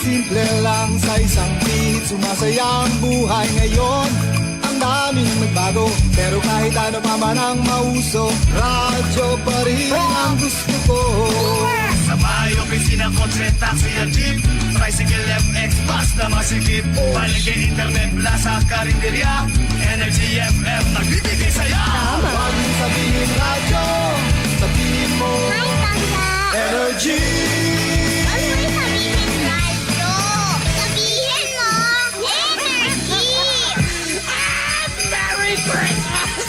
simple lang sa isang beat. Sumasaya ang buhay ngayon. Ang daming nagbago, pero kahit ano pa man ang mauso, radyo pa rin ang gusto ko. Sa bahay, opisina, kotse, taxi at jeep, tricycle, FX, bus na masikip, paligid, internet, plaza, karinderya, Energy FM, nagbibigay saya. Huwag mong sabihin radyo, sabihin mo Hi, Tanda! Energy. Huwag mo sabihin radyo! Sabihin mo, energy! Merry Christmas!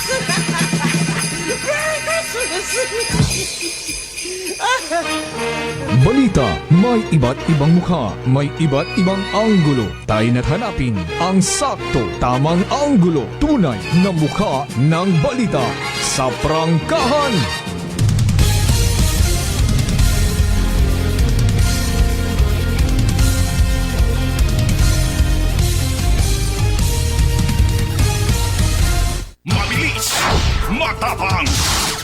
Merry Christmas! Balita, may iba't ibang mukha, may iba't ibang anggulo. Tayo na't hanapin ang sakto, tamang anggulo, tunay na mukha ng balita sa prangkahan. Mabilis, matapang,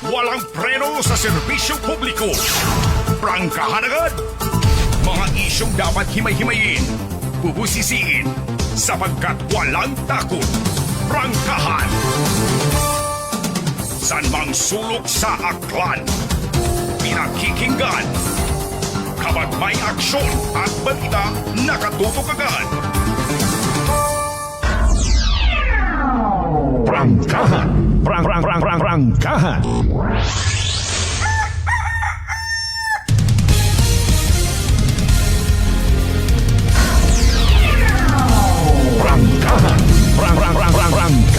walang preno sa serbisyo publiko. Prangkahan agad. Mga isyong dapat himay-himayin, bubusisiin, sapagkat walang takot. Prangkahan. San mang sulok sa aklan, pinakikinggan. Kapag may aksyon at balita, nakatutok agad. Prangkahan. Prangkahan. Prangkahan. Prangkahan. Prangkahan. Prangkahan.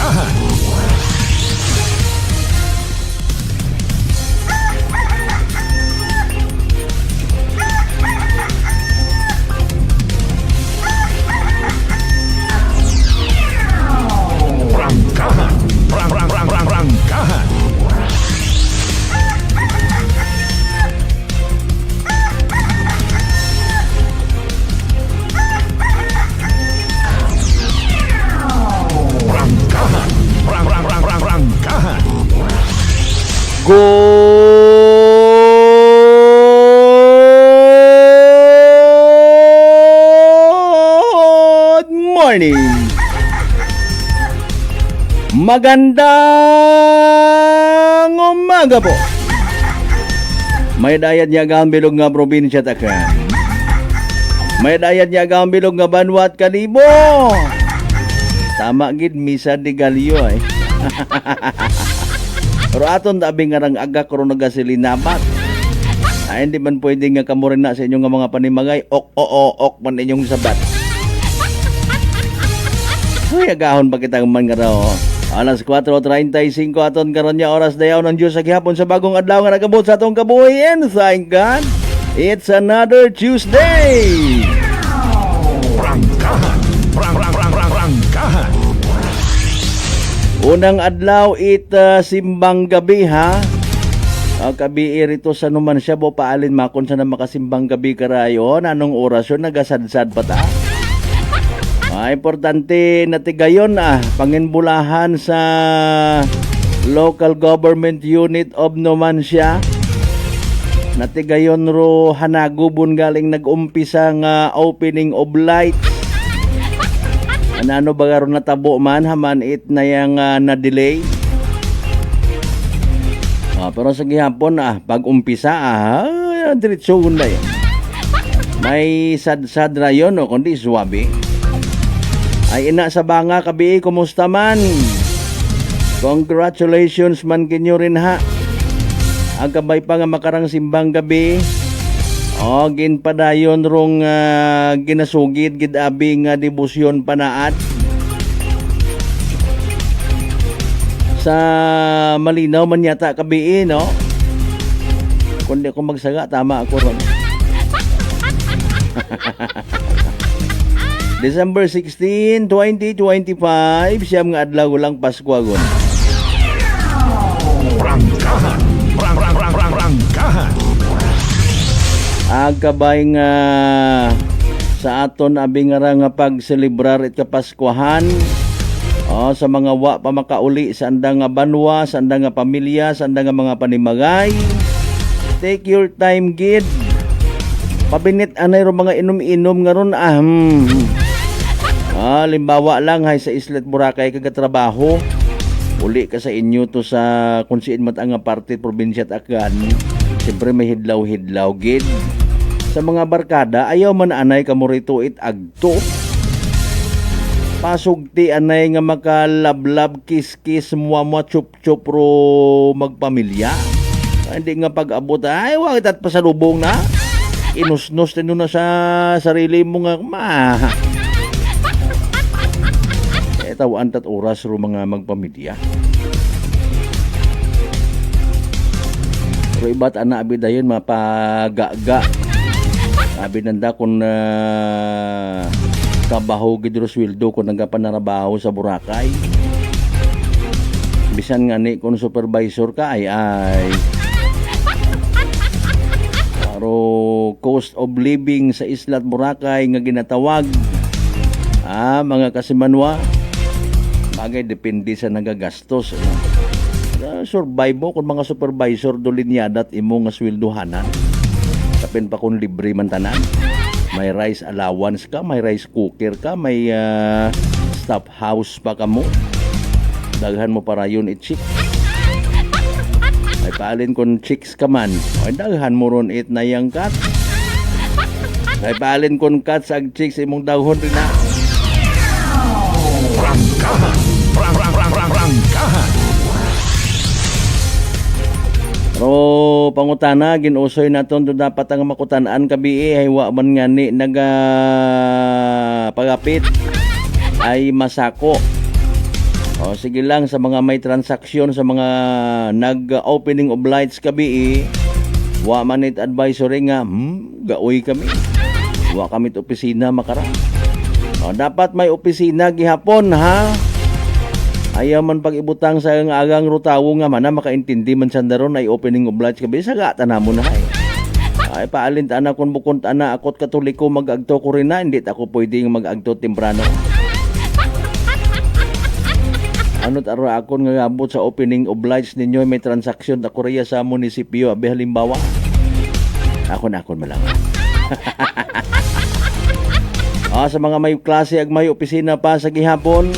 Prangkahan. Good morning! Magandang umaga po! May dayat niya ang bilog nga probinsya takan. May dayat niya ang bilog nga banwat kanibo. Tama gid misa di galyo ay. Pero aton tabi nga rang aga karon nagasilinabat. Ay hindi man pwede nga kamurin na sa inyong nga mga panimagay. Ok man inyong sabat. Uy, agahon pa kitang man nga raw. Alas 4:35 aton karon nya oras dayaw ng Diyos sa gihapon sa bagong adlaw nga nagabot sa atong kabuhian. Thank God. It's another Tuesday. Prangkahan. Prangkahan. Unang adlaw simbang gabi ha. Kabi rito sa numan siya bo paalin makon sa na makasimbang gabi karayon. Anong orasyon nagasadsad pa ta? Importante na tigayon panginbulahan sa local government unit of Numancia. Natigayon ro hanagubon galing nag-umpisa nga opening of lights. Ano ba garo natabo man haman it na yang na-delay. Pero sa gihapon pag umpisa diretso unday. May sad-sad rayon kundi suwabe. Ay ina sa banga kabi, kumusta man? Congratulations man kinyo rin ha. Agabay pa nga makarang simbang gabi. Ginpadayon rong ginasugid gid abi nga debosyon panaat. Sa malinaw man yata kabi no. Kundi ko magsaga tama ako ron. December 16, 2025, siyam nga adlaw lang Pasko agon. Prangkahan. Prangkahan. Agabay nga sa aton abi nga pagselebrar it kapaskuhan. Sa mga wa pa makauli sa andang nga banwa, sa andang nga pamilya, sa andang nga mga panimagay. Take your time gid. Pabinit anay ro mga inom-inom nga ron limbawa lang hay sa Islet Boracay kagatrabaho. Uli ka sa inyo to sa kung siin mat ang parte probinsya at akan. Siyempre may hidlaw-hidlaw gid. Sa mga barkada ayaw man anay kamo rito it agto. Pasugti anay nga makalablab kiss-kiss muwa chup-chup ro magpamilya. Hindi nga pag-abot ay wag tat pasalubong na. Inusnos din na sa sarili mo nga tawaan tat oras ro mga magpamilya. Pero iba't ana abi dayon mapagaga. Abi nanda kung kabaho gid ro sweldo kung nagapanarabaho sa Boracay. Bisan nga ni kung supervisor ka ay pero cost of living sa Isla Boracay nga ginatawag mga kasimanwa bagay depende sa nagagastos survive mo kung mga supervisor do linyada at imo nga sweldohanan tapin pa kung libre man tanan may rice allowance ka may rice cooker ka may staff house pa ka mo daghan mo para yun i-check ay paalin kung chicks ka man ay daghan mo ron it na yung cat ay paalin kung cats ag chicks imong daghon rin na Prangkahan. Prangkahan. pero pangutana ginusoy naton do dapat ang makutan-an kabi ay wa man nga ni naga pagapit ay masako. O sige lang sa mga may transaksyon sa mga nag-opening of lights kabi wa man it advisory nga gaoy kami. Wa kami t opisina makara. O dapat may opisina gihapon ha. Ayaw man pag-ibutang sa agang rutawo nga man makaintindi man sandaron ay opening of lights kabi sa gata na mo na ay paalin ta na kun bukon ta na akot katoliko mag-agto ko rin na hindi ako pwedeng mag-agto temprano. Ano't aro akon nga abot sa opening of lights ninyo may transaksyon ta Korea sa munisipyo abi halimbawa akon malang sa mga may klase ag may opisina pa sa gihapon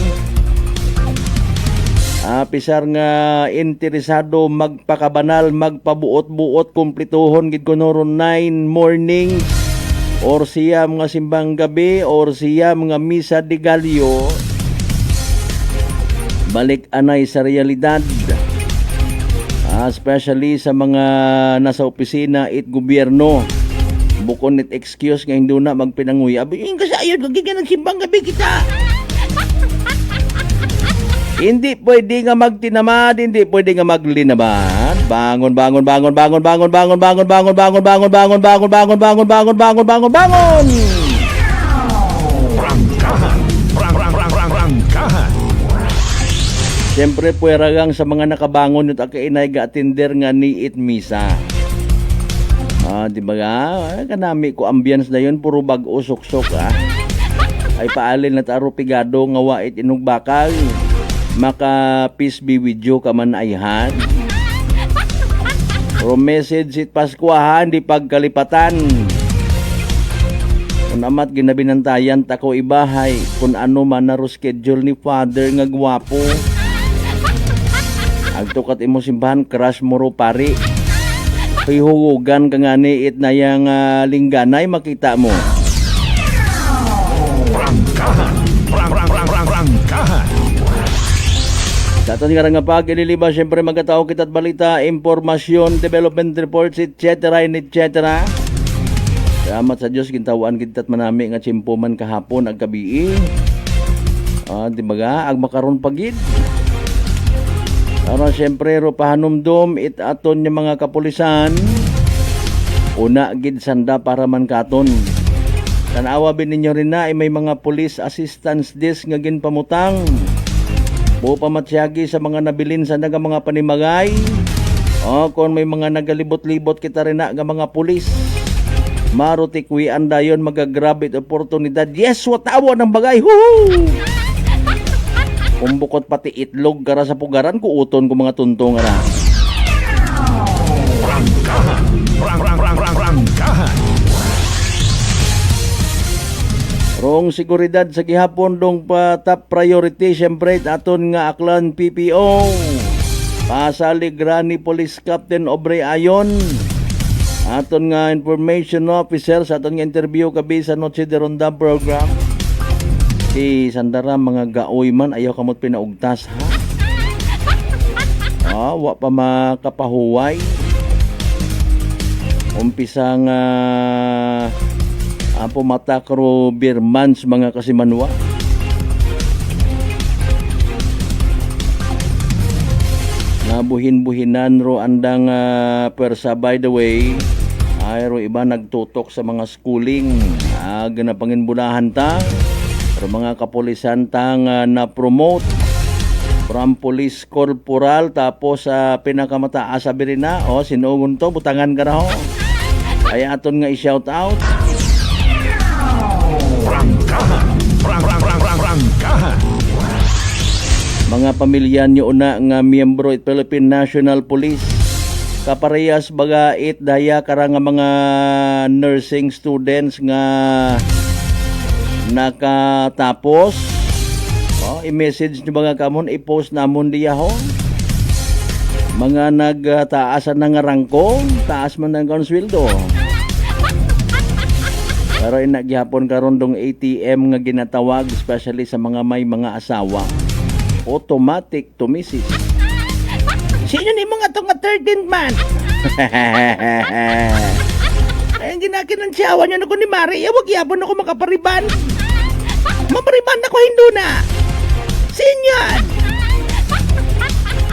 pisar nga interesado magpakabanal magpabuot-buot kumplituhon gid konoron 9 mornings or siya mga simbang gabi or siya mga misa de Gallo balik anay sa realidad especially sa mga nasa opisina it gobyerno bukon it excuse nga hindi na magpinanguya abi yung kasayod gagigyan ng simbang gabi kita hindi pwede nga magtinamad hindi pwede nga maglinamad bangon Prangkahan. Siyempre puweragang sa mga nakabangon yung akainay ga-attender nga ni it misa. Di ba nga? Kanami ko ambience na yun, puro bag-o suksok ay paalin na taro pigado nga wait inugbakal. Maka peace be with you ka man ayhan. Pero message it Paskwahan di pagkalipatan. Kung amat ginabinantayan tako ibahay kung ano man na schedule ni father nga gwapo. Agtukat imo simbahan crush mo ro pari. Hihugugan ka nga ni it na yang lingganay makita mo. Prangkahan. Prangkahan. Dato nga nga pag ililiba syempre magkatao kita't balita, impormasyon, development reports, etc. Salamat sa Diyos gintawan kita't manami nga tsimpo man kahapon ag gabi. Di ba ga ag makaron pagid. Para syempre ro pahanumdom it aton yung mga kapulisan una gid sanda para man katon. Tanawa bin ninyo rin na may mga police assistance desk nga ginpamutang. Buo pamatsyagi sa mga nabilin sa naga mga panimagay. Kung may mga nagalibot-libot kita rin na nga mga pulis. Marutikwian dayon magagrabit oportunidad. Yes, watawa ng bagay. Woo! Kumbukot pati itlog kara sa pugaran kuuton ko mga tuntong ara. Prangkahan. Prangkahan. Rong seguridad sa gihapon dong pa top priority syempre aton nga Aklan PPO. Pasalig ni Police Captain Obrey Ayon. Aton nga information officer sa aton nga interview kabi sa Noche de Ronda program. Si Sandara mga gaoy man ayaw kamot pinaugtas ha. Wa pa makapahuway. Umpisang pumatakro birmans mga kasimanwa. Nabuhin-buhinan ro andang persa by the way. Ay ro iba nagtutok sa mga schooling. Ganapanginbulahan ta. Pero mga kapulisan tang na-promote from police corporal tapos pinakamataas sabi rin na sinugon to butangan ka na ho. Kaya aton nga i-shout out Prangkahan. mga pamilya nyo una nga miyembro it Philippine National Police kaparehas baga it daya kara nga mga nursing students nga nakatapos i-message nyo mga kamon i-post namon diya ho mga nagtaasan na nga rangko taas man ang konsweldo. Pero inagyapon karon dong ATM nga ginatawag especially sa mga may mga asawa. Automatic tumisis. Sino ni mga to nga 13th month? Ay ginakinansiyawan nyo na ko ni Mari. Wag yapon ako makapariban. Mapariban ako hinduna. Sinyan.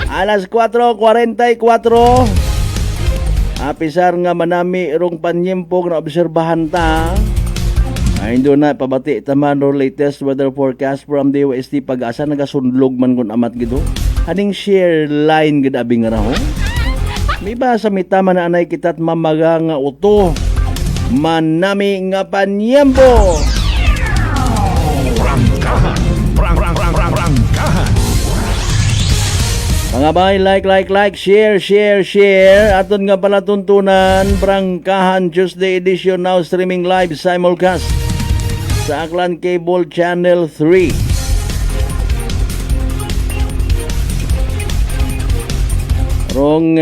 Alas 4:44. Apisar nga manami irong panyempong na obserbahan ta. Ay do na pabati taman ro latest weather forecast from the UST Pag-asa nagasundlog man kun amat gido. Haning share line gid abi nga raho. May ba sa mitama na anay kitat mamaga nga uto. Manami nga panyempo. Prangkahan. Mga bay, like, share. Aton nga pala tuntunan, Prangkahan Tuesday edition now streaming live simulcast sa Aklan Cable Channel 3. Rong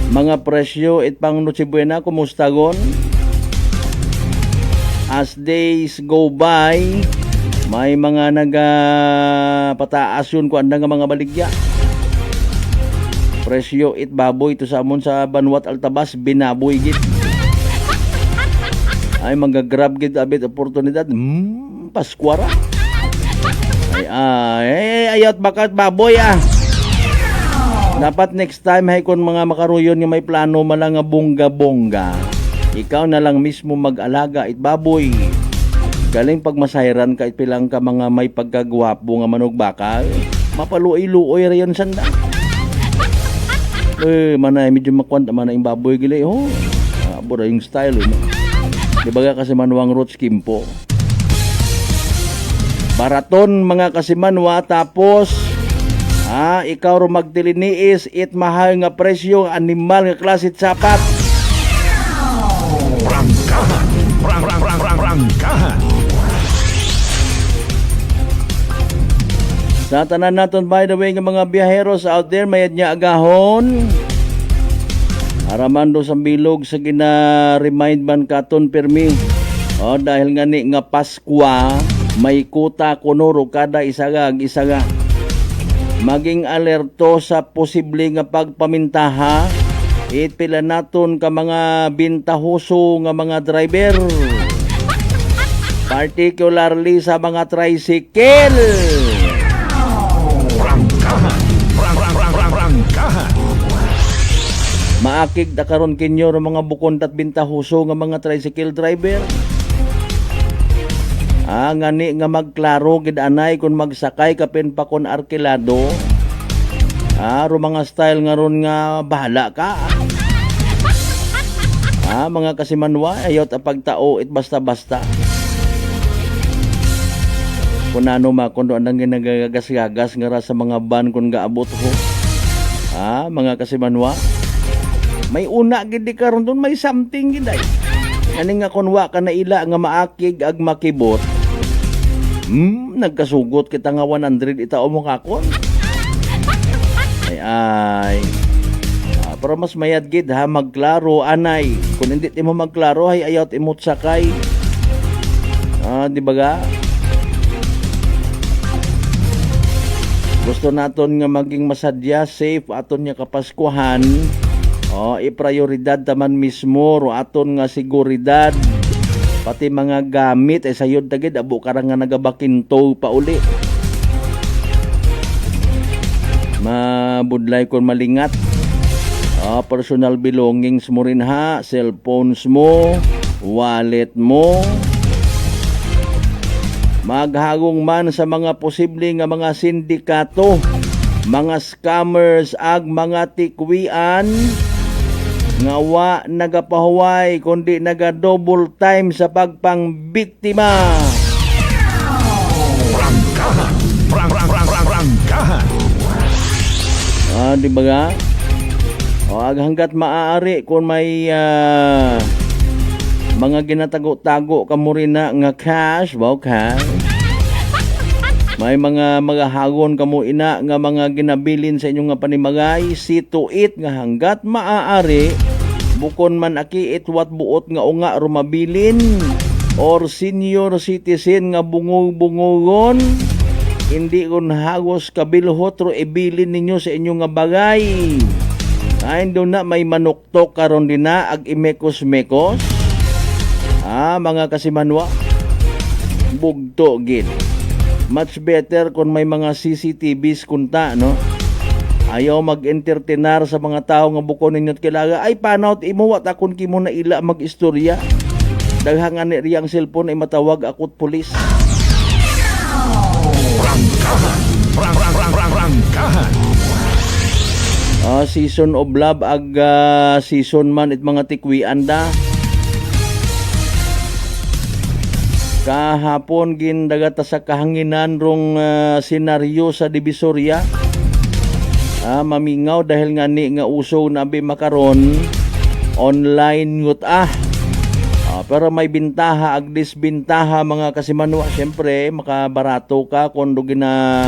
mga presyo itpang Noche Buena, kumusta gon? As days go by, may mga pataas yun kung andang mga baligya. Presyo it baboy to sa amon sa Banwat Altabas binaboy git. Ay magagrab git abit oportunidad. Paskwara. Ay ayot bakat baboy Dapat next time hay kon mga makaruyon nga may plano malang nga bongga-bongga. Ikaw na lang mismo mag-alaga it baboy. Galing pagmasayran kahit pilang ka mga may pagkagwapo nga manog bakal, mapaluoy-luoy rayon sanda. Manay medyo makwanta manay yung baboy gili. Bura yung style mo. Di ba kasi manuang roots kimpo. Baraton mga kasimanwa tapos ikaw ro magtiliniis it mahal nga presyo animal nga klase sapat. Prangkahan. Sa tanan naton by the way nga mga biyaheros out there mayad niya agahon. Aramando sa bilog sa gina-remind man katon permi. Dahil nga ni nga Paskwa may kuta kunuro kada isaga. Maging alerto sa posible nga pagpamintaha. Itpila naton ka mga bintahuso nga mga driver. Particularly sa mga tricycle. Prangkahan. Maakig na karon kinyo ng mga bukon at bintahuso nga mga tricycle driver. Ngani nga magklaro gid anay kung magsakay kapin pa kon arkilado. Ro mga style nga ron nga bahala ka. Mga kasimanwa ayot pagtao it basta-basta. Kung ano makundo andang ginagagas-gagas nga ra sa mga ban kung gaabot ho. Mga kasimanwa. May una gid karon doon may something gid ay. Ani nga kunwa ka na ila nga maakig ag makibot. Nagkasugot kita nga 100 itao mo kakon. Ay. Pero mas mayad gid ha magklaro anay. Kung hindi ti mo magklaro ay ayaw ti imot sakay. Di ba ga? Gusto naton nga maging masadya, safe aton nga kapaskuhan. I-prioridad taman mismo ro aton nga seguridad. Pati mga gamit sayod tagid abo karang nga nagabakinto pa uli. Mabudlay kon malingat. Personal belongings mo rin ha, cellphones mo, wallet mo. Maghagong man sa mga posible nga mga sindikato, mga scammers ag mga tikwian nga wa nagapahuway kundi naga double time sa pagpangbiktima. Di ba nga? Hanggat maaari kung may mga ginatago-tago ka mo rin na nga cash, cash. May mga hagon ka mo ina nga mga ginabilin sa inyong nga panimagay, see to it nga hanggat maaari, bukon man aki itwat buot nga unga rumabilin, or senior citizen nga bungog-bungogon, hindi kun hagos kabilhot ro ibilin ninyo sa inyong nga bagay. Ay doon na may manuktok karon din na ag imekos-mekos. Mga kasimanwa, bugto gid. Much better kung may mga CCTVs kunta, no? Ayaw mag-entertainar sa mga tao nga bukon ninyo't kilaga. Ay, panaut imuwat akon kimo na ila mag-istorya. Daghangan ni riyang cellphone ay matawag akot pulis. Season of love ag season man it mga tikwian da. Kahapon gindagata sa kahanginan rong senaryo sa Divisoria. Mamingaw dahil nga ni nga uso na bi makaron online yut pero may bintaha ag disbintaha mga kasimanwa. Siyempre makabarato ka kung do gina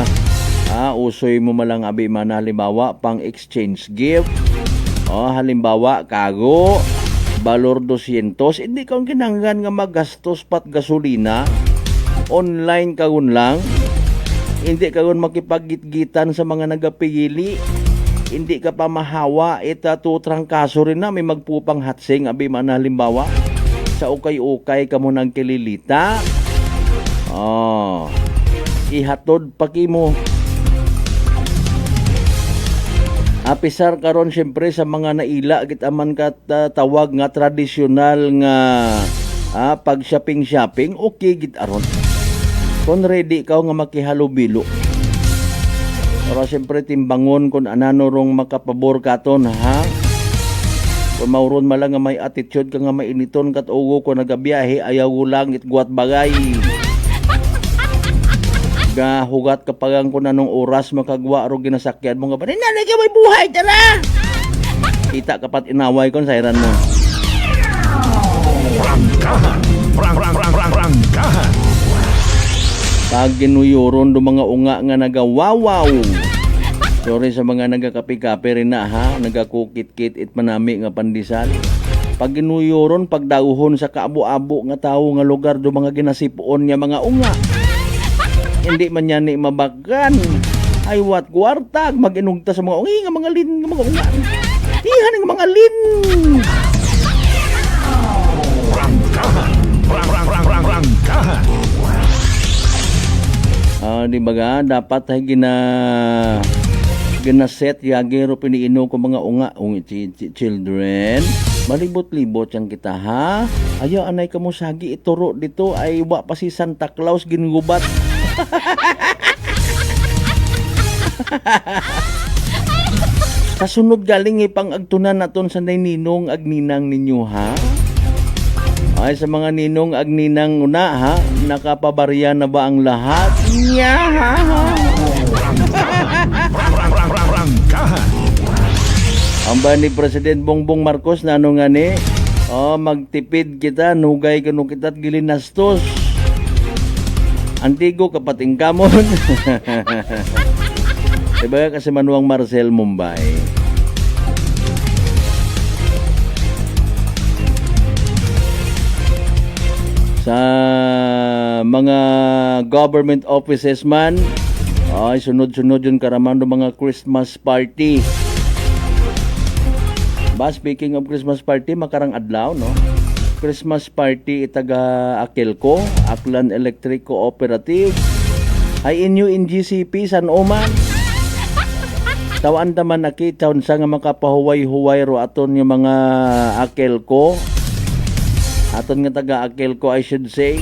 usoy mo malang abi man halimbawa pang exchange gift. Halimbawa kago balor 200, hindi kang kinanggan nga magastos pat gasolina. Online kagun lang. Hindi kagun makipagitgitan sa mga nagapigili. Hindi ka pa mahawa tutrang kaso rin na may magpupang hatsing abi man halimbawa sa ukay-ukay ka mo nang kililita. Ihatod pakimo. Apisar karon syempre sa mga naila git aman kat tawag nga tradisyonal nga pag shopping okay git aron. Kung ready ka nga makihalubilo. Pero syempre timbangon kung anano rong makapabor katon ha. Kung mauron malang nga may attitude ka nga mainiton kat ugo ko nagabiyahe ayaw lang itguat bagay. Hugat kapagang kung anong oras makagwa ro ginasakyan mo nga ba nanay ka may buhay tara kita kapat inaway kon sayran mo rangkahan pag ginuyuron do mga unga nga nagawawaw. Sorry sa mga nagakapi-kapi rin na ha, nagakukit-kit it manami nga pandisal. Pag ginuyuron pagdauhon sa kaabo-abo nga tao nga lugar do mga ginasipuon nga mga unga. Hindi man yan ni mabagan. Ay wat kwartag mag-inugta sa mga ungi nga mga lin nga mga unga. Ihan nga mga lin. Rangkahan. Di ba ga dapat ay ginaset yagi ro piniino ko mga unga children. Malibot-libot yan kita ha. Ayaw anay ka mo sagi ituro dito ay wa pa si Santa Claus gingubat. Kasunod galing ipang agtunan naton sa ninong agninang ninyo ha. Ay sa mga ninong agninang una ha, nakapabarya na ba ang lahat? Nya ha. Ang ba ni President Bongbong Marcos na ano nga ni Magtipid kita, nugay kanu kita't gilinastos. Antigo kapating kamon. Diba kasi Manuang Marcel Mumbai. Sa mga government offices man, ay sunod-sunod yun karaman ng mga Christmas party. Speaking of Christmas party, makarang adlaw, no? Christmas party itaga Akelco, Aklan Electric Cooperative. Ay inyo in GCP, San Oman. Tawan taman nakita sa nga makapahuway-huway ro aton yung mga Akelco. Aton nga taga Akelco, I should say.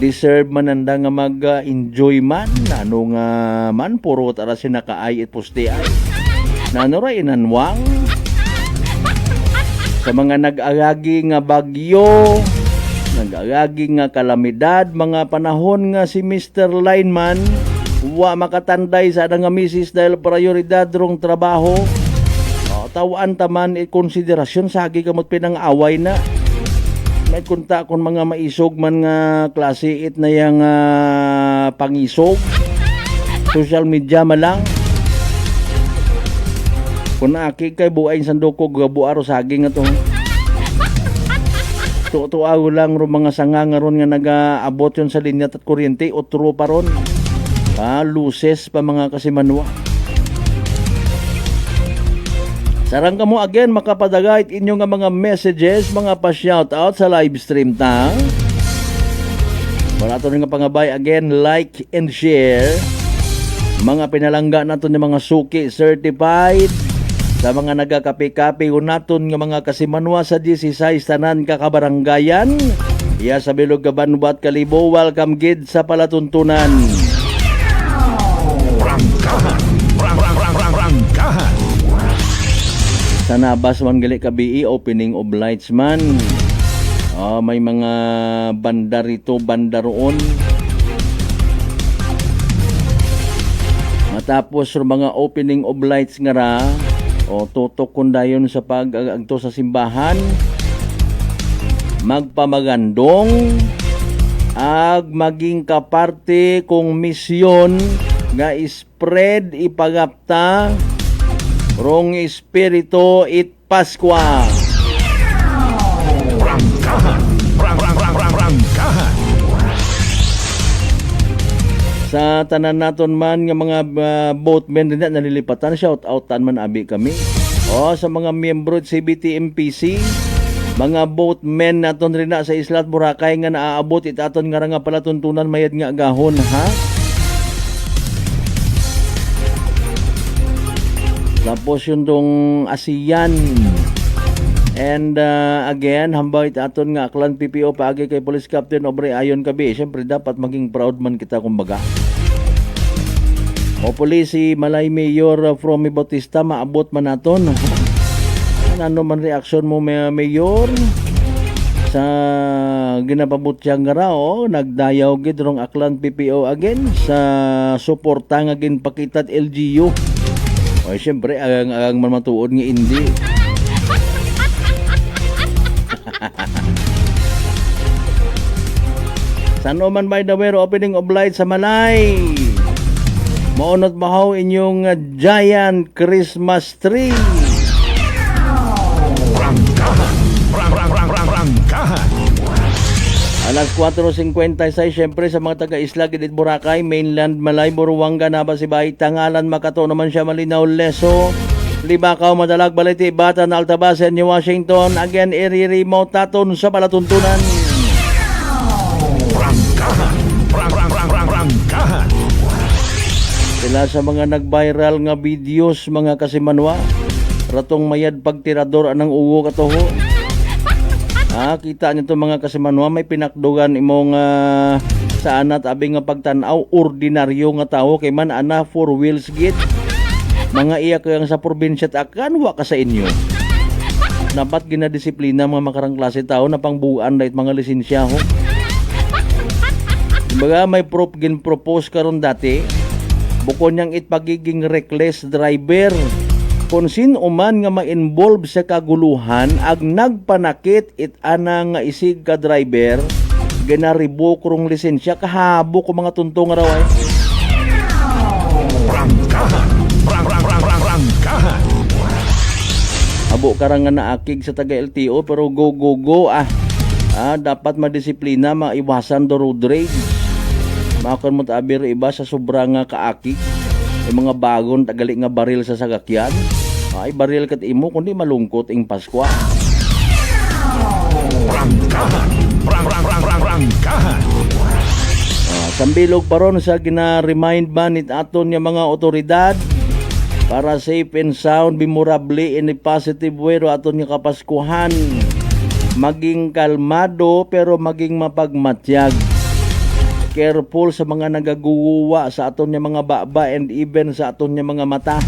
Deserve man anda nga mag-enjoy man. Ano nga man, puro tara sinakaay at pusti ay. Nano ra inanwang. Sa mga nag-agagi nga bagyo, nag-agagi nga kalamidad, mga panahon nga si Mr. Lineman, wa makatanday sa nga misis dahil prioridad rong trabaho. Tawaan taman konsiderasyon sa agi kamot pinang-away na. May kunta kon mga maisog man nga klase it na yang pangisog. Social media malang. Kung aki kay buay sandoko gabuaro saging ato. Tuago lang ro mga sanga nga ron nga nagaabot yon sa linya at kuryente otro pa ron. Luces pa mga kasimanwa. Sarang kamo again makapadagayt inyo nga mga messages, mga pa-shoutout sa live stream ta. Wala to nga pangabay again, like and share. Mga pinalangga naton ng mga suki certified. Sa mga nagakapi-kapi naton nga mga kasimanwa sa 16 tanan kakabaranggayan. Iya sa Bilog Gabanbat Kalibo, welcome gid sa palatuntunan. Rangkahan. Sa Nabas man gali kabii, opening of lights man. May mga banda rito, banda roon. Matapos mga opening of lights nga ra, tutok kundayon sa pag-agto sa simbahan, magpamagandong, maging kaparte kung misyon nga spread ipagapta rong espiritu it Paskwa. Rangkahan. Sa tanan naton man nga mga boatmen din na nalilipatan, shout outan man abi kami. Sa mga miyembro sa CBT-MPC, mga boatmen naton rin na sa Isla at Boracay nga naaabot itaton nga nga palatuntunan mayad nga agahon ha. Tapos yung dong ASEAN. And again, hambay aton nga Aklan PPO paagi kay Police Captain Obre Ayon Kabi. Siyempre dapat maging proud man kita kumbaga. Hopefully si Malay Mayor Fromy Bautista maabot man naton. Ano man reaksyon mo Mayor sa ginapabot siya nga raw, nagdayaw gid rong Aklan PPO again sa suporta nga ginpakitat LGU. Siyempre agang mamatuod nga hindi. Sano man by the way, opening of light sa Malay. Maunot bahaw inyong giant Christmas tree. Rangkahan. Alas 4:56, syempre sa mga taga-Isla, Gidit, Boracay, Mainland, Malay, Buruanga, Nabasibay, Tangalan, Makato naman siya, Malinaw, Leso, Libakaw, Madalag, Balete, Batan, Altabasen, New Washington, again, i-remote taton sa palatuntunan. Rangkahan. Sila sa mga nag-viral nga videos, mga kasimanwa, ratong mayad pagtirador anang uwo katoho. Kita nyo to mga kasimanwa, may pinakdugan imong saan at abing nga pagtanaw, ordinaryo nga tao, kay man ana 4 wheels git. Mga iya kayang sa probinsya at akan, wa ka sa inyo. Dapat ginadisiplina mga makarang klase tao na pangbuuan dahil mga lisensya ho. Kumbaga may ginpropose karon dati, bukod niyang pagiging reckless driver, kung sino man nga ma-involve sa kaguluhan ag nagpanakit it anang nga isig ka driver ginaribok rong lisensya kahabo ko mga tuntong raw ay. Rangkahan. Abo karang nga naakig sa taga LTO pero go dapat madisiplina maiwasan do road rage. Makon mo tabir iba sa sobrang nga kaakig yung mga bagon tagali nga baril sa sagakyan. Ay baril kat imo kundi malungkot ing Paskwa. Rangkahan. Sambilog pa ron sa gina-remind man it aton nga mga otoridad para safe and sound, memorable in a positive way ro aton nga kapaskuhan. Maging kalmado pero maging mapagmatyag. Careful sa mga nagaguwa sa aton nga mga baba and even sa aton nga mga mata.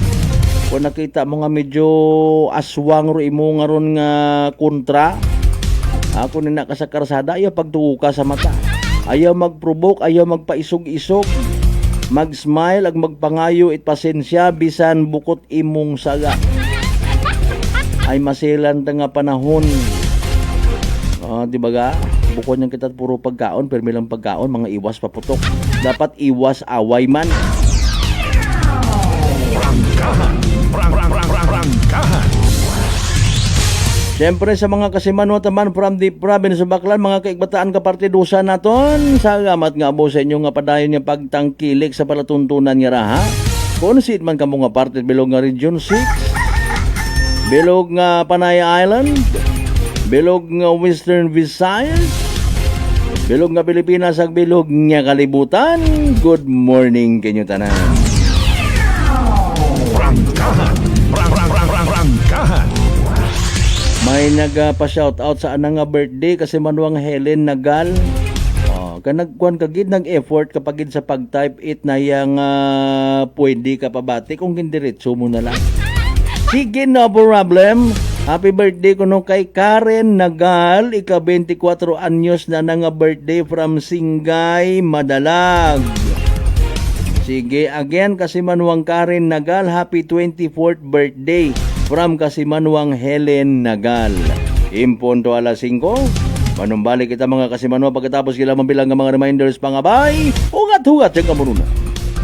Kung nakita mo nga medyo aswang ro imo nga ron nga kontra, ako nina ka sa karsada, ayaw pagtuo ka sa mata. Ayaw mag-provoke, ayaw magpaisog-isog. Mag-smile, ag magpangayo it pasensya, bisan bukot imong saga. Ay masilan ta nga panahon. Di ba ga? Bukod niyang kita puro pagkaon, pero lang pagkaon, mga iwas paputok. Dapat iwas away man. Rangkahan. Siyempre sa mga kasimanwa taman from the province of Baclan, mga kaigbataan kapartidusa naton, salamat nga po sa inyo nga padayon nga pagtangkilik sa palatuntunan nga raha. Kung sit man kamo nga parte bilog nga Region 6, bilog nga Panay Island, bilog nga Western Visayas, bilog nga Pilipinas ag bilog nga kalibutan. Good morning kanyo tanan. Rangkahan. May nagpa-shoutout sa anang nga birthday kasi manuang Helen Nagal. Kanagkuan kagid nag-effort kapag sa pag-type it na yang pwede ka pabati kung hindiretso mo na lang. Sige, no problem. Happy birthday ko no kay Karen Nagal, ika 24 anyos na nga birthday from Singay, Madalag. Sige, again kasi manuang Karen Nagal, happy 24th birthday from Kasimanwang Helen Nagal. Impunto alas 5. Manumbalik kita mga Kasimanwa pagkatapos kila mabilang ng mga reminders pangabay. Hugat-hugat yung kamununa.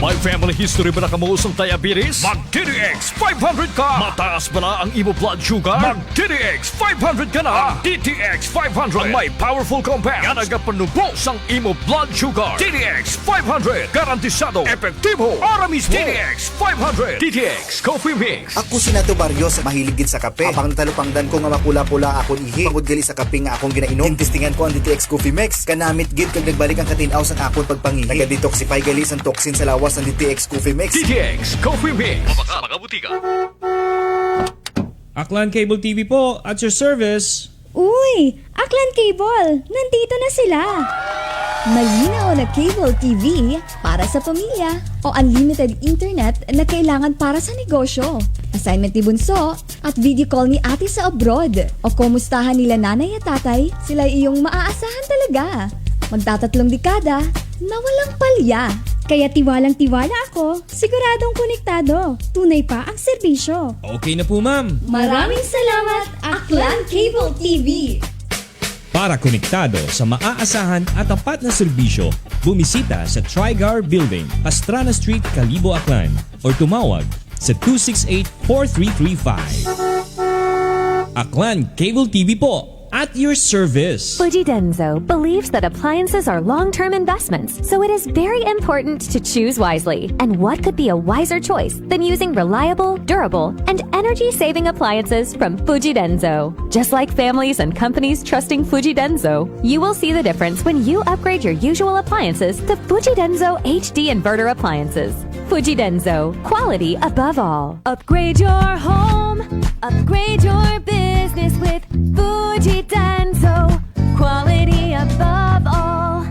May family history ba na kamuusong diabetes? Mag-DTX 500 ka! Mataas ba na ang imo blood sugar? Mag-DTX 500 ka na! Ang DTX 500 ang may powerful compounds nga nagapanubos ang imo blood sugar. DTX 500 garantisado, epektibo, para mismo. DTX 500 DTX Coffee Mix. Ako si Nato Barrios, mahilig gid sa kape. Abang natalupangdan ko nga mapula-pula akong ihi. Pagod gali sa kape nga akong ginainom. Testingan ko ang DTX Coffee Mix. Kanamit gid kag nagbalik ang katinaw sa akong pagpangihi. Naga-detoxify gali sa toxin sa lawas ng DTX Coffee Mix. DTX Coffee Mix. Mga butika. Aklan Cable TV po, at your service. Uy! Aklan Cable! Nandito na sila! Malinaw na cable TV para sa pamilya o unlimited internet na kailangan para sa negosyo. Assignment ni Bunso at video call ni ate sa abroad. O kumustahan nila nanay at tatay, sila iyong maaasahan talaga. Magtatatlong dekada na walang palya. Kaya tiwalang-tiwala ako, siguradong konektado. Tunay pa ang serbisyo. Okay na po, ma'am. Maraming salamat, Aklan Cable TV! Para konektado sa maaasahan at tapat na serbisyo, bumisita sa Trigar Building, Pastrana Street, Calibo, Aklan or tumawag sa 268-4335. Aklan Cable TV po, at your service. Fuji Denso believes that appliances are long-term investments, so it is very important to choose wisely. And what could be a wiser choice than using reliable, durable, and energy-saving appliances from Fuji Denso? Just like families and companies trusting Fuji Denso, you will see the difference when you upgrade your usual appliances to Fuji Denso HD inverter appliances. Fuji Denso, quality above all. Upgrade your home, upgrade your business with Fuji Denso, quality above all.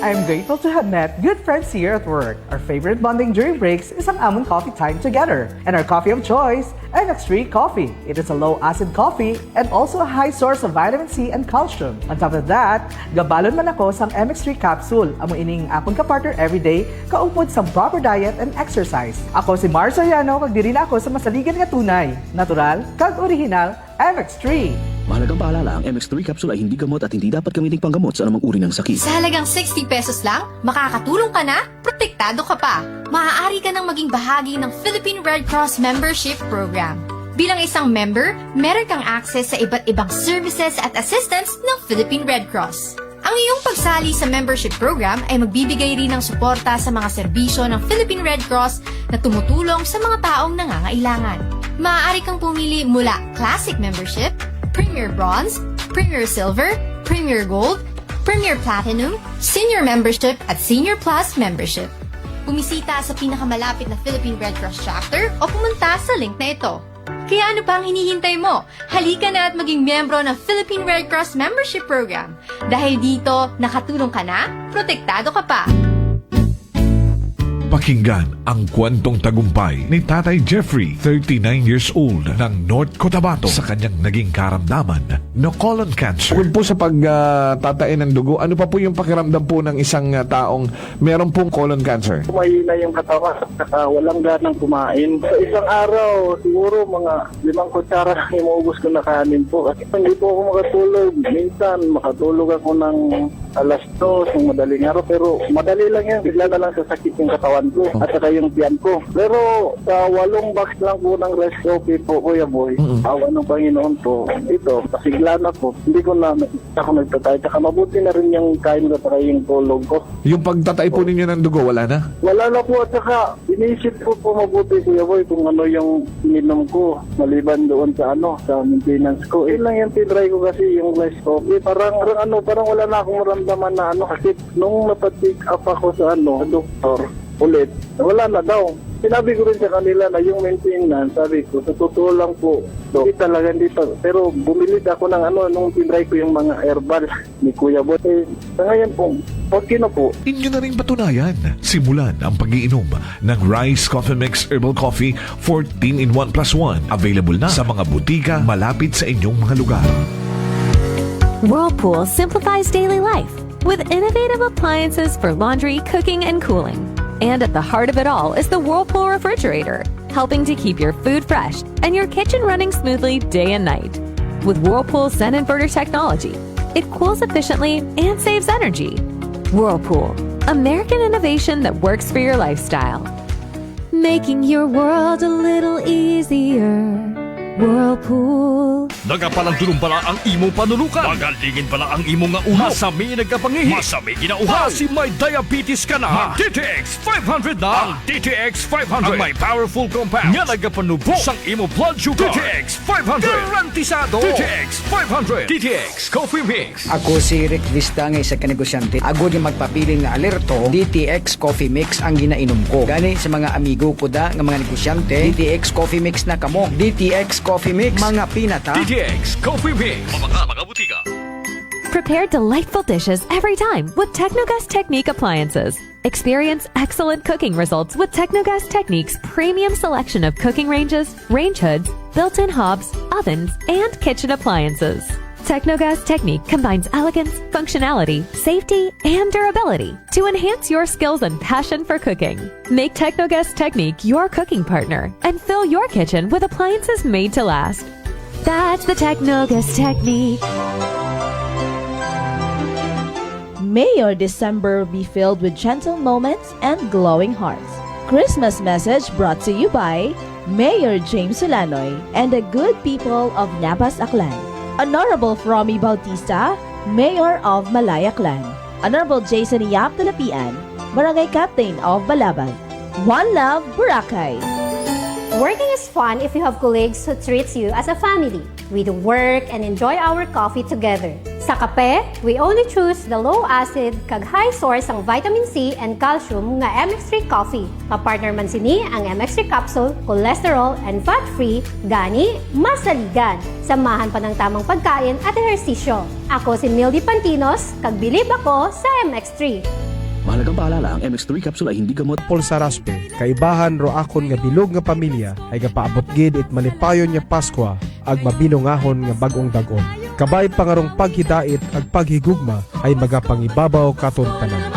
I'm grateful to have met good friends here at work. Our favorite bonding during breaks is ang amon coffee time together. And our coffee of choice, MX3 Coffee. It is a low-acid coffee and also a high source of vitamin C and calcium. On top of that, gabalon man ako sa MX3 capsule. Amo ining akong kapartner everyday, kaupod sa proper diet and exercise. Ako si Mars Soriano, kag diri na ako sa masaligan nga tunay, natural, kag original, MX3. Mahalagang paalala, ang MX3 capsule ay hindi gamot at hindi dapat gamiting panggamot sa anumang uri ng sakit. Sa halagang 60 pesos lang, makakatulong ka na, protektado ka pa. Maaari ka nang maging bahagi ng Philippine Red Cross Membership Program. Bilang isang member, meron kang access sa iba't ibang services at assistance ng Philippine Red Cross. Ang iyong pagsali sa membership program ay magbibigay rin ng suporta sa mga serbisyo ng Philippine Red Cross na tumutulong sa mga taong nangangailangan. Maaari kang pumili mula Classic Membership, Premier Bronze, Premier Silver, Premier Gold, Premier Platinum, Senior Membership at Senior Plus Membership. Bumisita sa pinakamalapit na Philippine Red Cross chapter o pumunta sa link na ito. Kaya ano pa ang hinihintay mo? Halika na at maging miyembro ng Philippine Red Cross Membership Program. Dahil dito, nakatulong ka na, protektado ka pa. Pakinggan ang kwentong tagumpay ni Tatay Jeffrey, 39 years old, ng North Cotabato sa kanyang naging karamdaman na colon cancer. Kung po sa pagtatain ng dugo, ano pa po yung pakiramdam po ng isang taong meron pong colon cancer? Mahina yung katawan at walang ganang kumain. Sa isang araw, siguro mga 5 kutsara lang yung maubos ko na kanin po. Kasi hindi po ako makatulog. Minsan, makatulog ako ng alas 2 ng madaling araw. Pero madali lang yan. Bigla na lang sasakit yung katawan ko at saka yung tiyan ko. Pero sa 8 box lang po ng rice coffee po, Kuya Boy, awa ng Panginoon po, ito, pasigla na po. Hindi ko na ako nagtatay. Saka mabuti na rin yung kain ko at yung tulog ko. Yung pagtatay po ninyo ng dugo, wala na? Wala na po at saka inisip ko po mabuti, Kuya Boy, kung ano yung ininom ko maliban doon sa sa maintenance ko. Lang yung tinry ko kasi yung rice coffee. Parang wala na akong maramdaman na kasi nung napatik up ako sa doktor ulit, wala na daw. Sinabi ko rin sa kanila na yung maintenance, sabi ko, sa totoo lang po, hindi talaga dito. Pero bumili ako ng nung tinry ko yung mga herbal ni Kuya Boy. Sa ngayon po, okay na po. Inyo na rin patunayan. Simulan ang pag-iinom ng Rice Coffee Mix Herbal Coffee 14-in-1+1. Available na sa mga butika malapit sa inyong mga lugar. Whirlpool simplifies daily life with innovative appliances for laundry, cooking, and cooling. And at the heart of it all is the Whirlpool refrigerator, helping to keep your food fresh and your kitchen running smoothly day and night. With Whirlpool Zen Inverter technology, it cools efficiently and saves energy. Whirlpool, American innovation that works for your lifestyle. Making your world a little easier. Whirlpool. Nagapalandulong pala ang imong panulukan. Magalingin pala ang imong nga ulo. Masami nagkapangihi. Masami ginauhan. Kasi may diabetes ka na. DTX 500 na. Ang DTX 500. Ang may powerful compounds. Nga nagapanubo sang imong blood sugar. DTX 500. Garantisado. DTX 500. DTX Coffee Mix. Ako si Rick Vista nga isa ka negosyante. Ako di magpapili nga alerto. DTX Coffee Mix ang ginainom ko. Gani sa mga amigo ko da nga mga negosyante. DTX Coffee Mix na kamo. DTX Coffee Mix. Mga pinata. DTX Coffee Mix. Mga butika. Prepare delightful dishes every time with Technogas Technique appliances. Experience excellent cooking results with Technogas Technique's premium selection of cooking ranges, range hoods, built-in hobs, ovens, and kitchen appliances. Technogas Technique combines elegance, functionality, safety, and durability to enhance your skills and passion for cooking. Make Technogas Technique your cooking partner and fill your kitchen with appliances made to last. That's the Technogas Technique. May your December be filled with gentle moments and glowing hearts. Christmas message brought to you by Mayor James Solanoy and the good people of Nabas Aklan. Honorable Fromy Bautista, Mayor of Malaya Clan. Honorable Jason Yap Talapian, Barangay Captain of Balabag. One Love, Boracay. Working is fun if you have colleagues who treats you as a family. We do work and enjoy our coffee together. Sa kape, we only choose the low-acid kag high source ang vitamin C and calcium nga MX3 coffee. Kapartner man sini ang MX3 capsule, cholesterol and fat-free, gani, masaligan. Samahan pa ng tamang pagkain at ehersisyo. Ako si Mildy Pantinos, kag bilib ako sa MX3. Mahalagang paalala, ang MX3 capsule ay hindi gamot. Paul Saraspe, kaibahan ro akon nga bilog nga pamilya ay gapaabot gid it malipayon nga Paskwa ag mabilongahon nga bag-ong dag-on. Kabay pangarong paghidait ag paghigugma ay magapangibabaw katon tanan.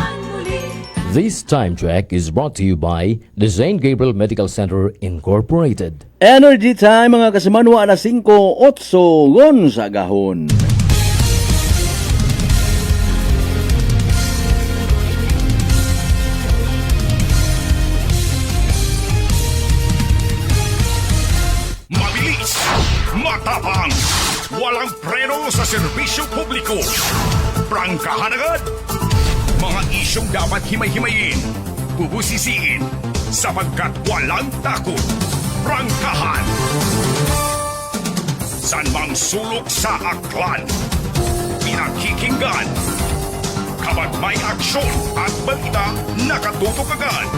This time check is brought to you by the St. Gabriel Medical Center Incorporated. Energy time mga kasimanwa na 5:08 gon sa gahon. Mabilis, matapang, walang preno sa serbisyo publiko. Prangkahan agad. Mga isyong dapat himay-himayin, bubusisiin, sapagkat walang takot. Prangkahan. San mang sulok sa aklan, pinakikinggan. Kapag may aksyon at balita, nakatutok agad.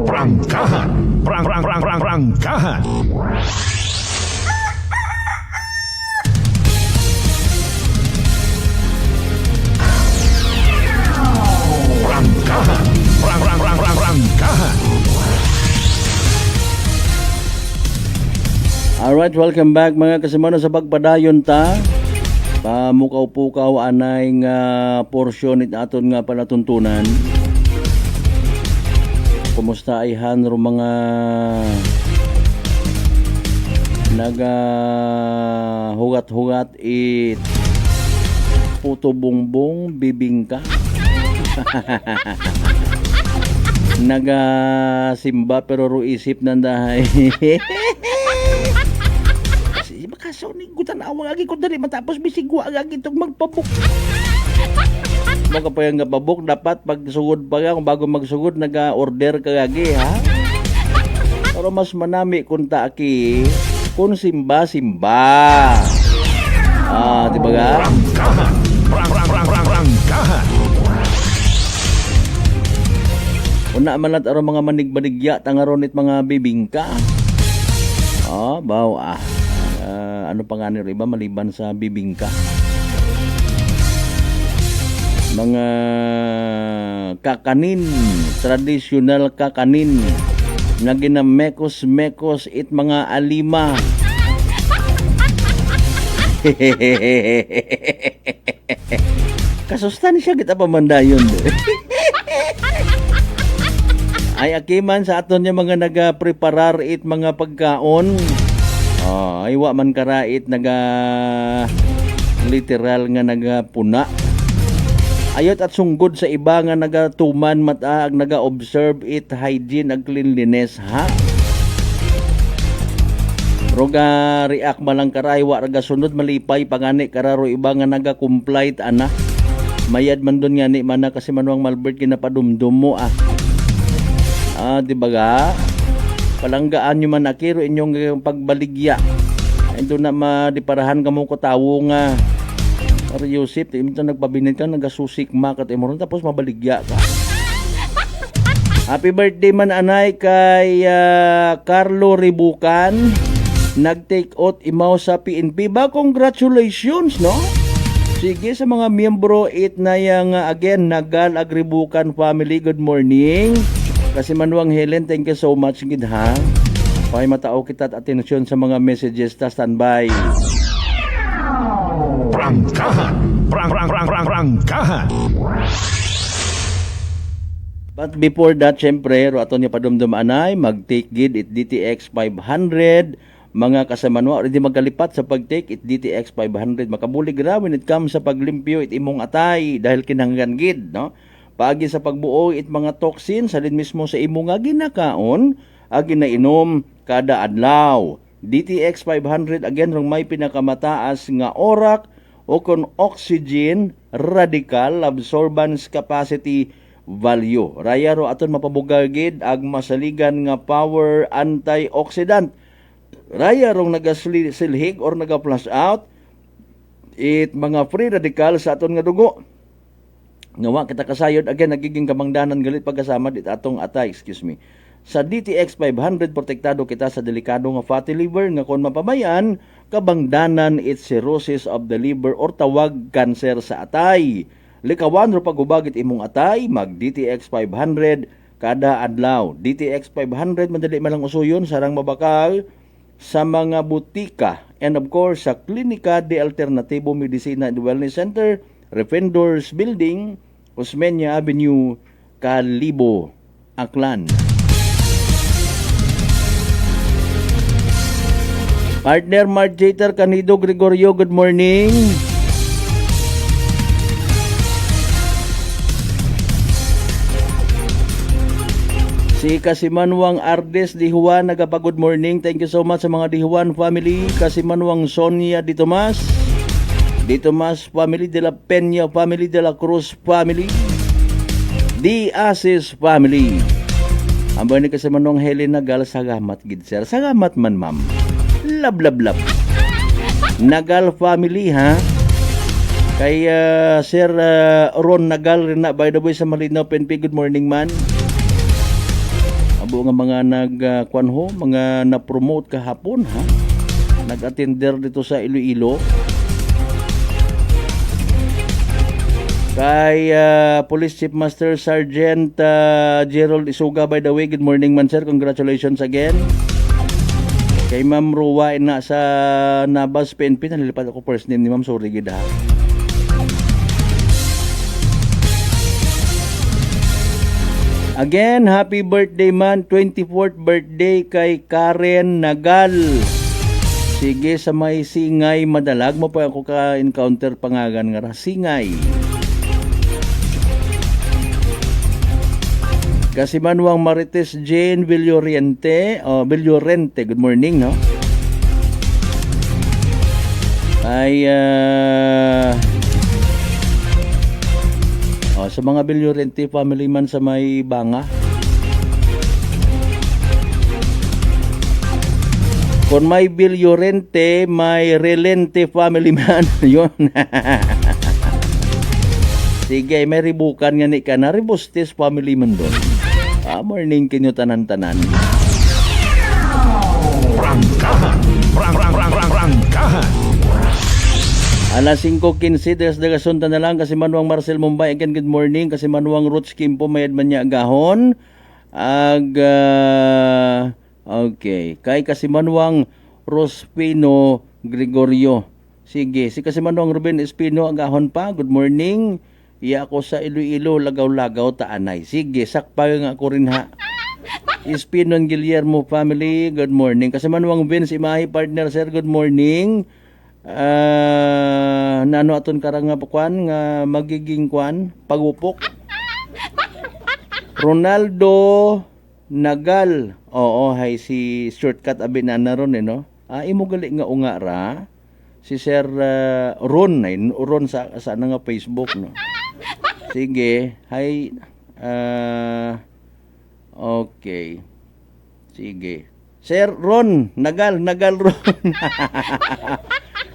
Prangkahan. Prangkahan. Prangkahan. Prangkahan. Alright, welcome back mga kasimano sa pagpadayon ta. Pamukaw-pukaw anay nga porsyon it aton nga palatuntunan. Kumusta ay hanro mga hugat-hugat it puto bongbong bibingka. Simba pero ro isip nandahay. Makasaw ni gutan awang agi ko dali matapos bisigwa agi itong magpabuk. Mga pa yung pabuk dapat pagsugod pa nga bago magsugod naga-order ka agi ha. Pero mas manami kung taaki kung simba. Di ba ga? Prangkahan. Una malat aro mga manig-manigya tangaron it mga bibingka. Ano pa nga nito iba maliban sa bibingka? Mga kakanin, traditional kakanin na ginamekos-mekos it mga alima. Kasustan siya kita pamandayon. Ay akiman sa aton niya mga naga-preparar it mga pagkaon. Ay wa man karait literal nga nagapuna. Ayot at sunggod sa iba nga nagatuman mata ag naga-observe it hygiene ag cleanliness ha. Roga react malang karay wa raga sunod malipay pangani kararo iba nga naga-comply ana. Mayad man doon nga ni mana kasi manuang Malbert kinapadumdum mo di ba ga? Palanggaan nyo man akiro inyong pagbaligya. Ito na madiparahan ka mo ko tawo nga. Para Yusip, ito nagpabinit ka, nagasusik makat imoron tapos mabaligya ka. Happy birthday man anay kay Carlo Ribucan. Nag-take out imaw sa PNP ba? Congratulations, no? Sige sa mga miyembro it na yang again Nagal Agribucan family. Good morning. Kasi Manuang Helen, thank you so much gid ha. Pay matao kita at atensyon sa mga messages ta standby. Prangkahan. Prangkahan. But before that, syempre, ro aton niya padumdum anay, mag-take gid it DTX 500. Mga kasamanwa, ready magkalipat sa pag-take it DTX 500. Makabulig ra when it comes sa paglimpyo it imong atay dahil kinahanglan gid, no? Paagi sa pagbuo it mga toxins salin mismo sa imo nga ginakaon ag ginainom kada adlaw. DTX 500 again rong may pinakamataas nga orak o kon oxygen radical absorbance capacity value. Raya ro aton mapabugagid ag masaligan nga power antioxidant. Raya rong nagasilhig or naga-flush out it mga free radical sa aton nga dugo. Ngawa kita kasayod again nagiging kamangdanan galit pagkasama dit atong atay, Sa DTX 500 protektado kita sa delikado nga fatty liver nga kon mapabayan kabangdanan it cirrhosis of the liver or tawag kanser sa atay. Likawan ro paghubagit imong atay, mag DTX 500 kada adlaw. DTX 500 madali man lang usuyon sarang mabakal sa mga butika and of course sa Klinika de Alternativo Medicina and Wellness Center, Refendors Building, Osmeña Avenue, Kalibo, Aklan. Partner Marjater Canido Gregorio, good morning. Si Kasimanwang Ardes Dihuan, nagapa-good morning. Thank you so much sa mga Dihuan family. Kasimanwang Sonia Di Tomas family, De La Peña family, De La Cruz family, Di Asis family. Ambay ni Kasimanwang Helen Nagal, sagamat gid sir. Sagamat man ma'am. Lab. Nagal family ha. Kay Sir Ron Nagal rin na, by the way, sa Malinaw PNP, good morning man. Abo nga mga mga na-promote kahapon ha. Nag-attender dito sa Iloilo. Kay Police Chief Master Sergeant Gerald Isuga, by the way, good morning man sir. Congratulations again. Kay Ma'am Ruwa na sa Nabas PNP, nalilipat ako first name ni Ma'am, sorry gid ha. Again, happy birthday man, 24th birthday kay Karen Nagal. Sige, sa may Singay Madalag mo pa ako ka-encounter pangagan nga Singay. Kasimanwang Marites Jane Villorente, good morning no. Ay sa mga Villorente family man sa may Banga. Kung may Villorente, may Relente family man. Yun. Sige, may ribukan nga ni ka na. Ribustes family man doon. Morning kinyo tanan-tanan. Prangkahan. Prangkahan. Alas 5:15 des dagasunta na lang kasi Manuang Marcel Mumbai. Again, good morning. Kasi Manuang Roots Kimpo mayad man niya agahon. Okay. Kay kasi Manuang Rospino Gregorio. Sige. Si kasi Manuang Ruben Espino agahon pa. Good morning. Iya ako sa Iloilo, lagaw-lagaw taanay. Sige, sakpa nga ako rin ha. Espino and Guillermo family, good morning. Kasi Manuang Vince Imahi partner sir, good morning. Nano aton karang nga kwan nga magiging kwan pagupok. Ronaldo Nagal. Oo, hay si shortcut abi na ron no. Imo gali nga unga ra. Si Sir Ron sa nga Facebook no. Sige, hay okay. Sige. Sir Ron Nagal Ron.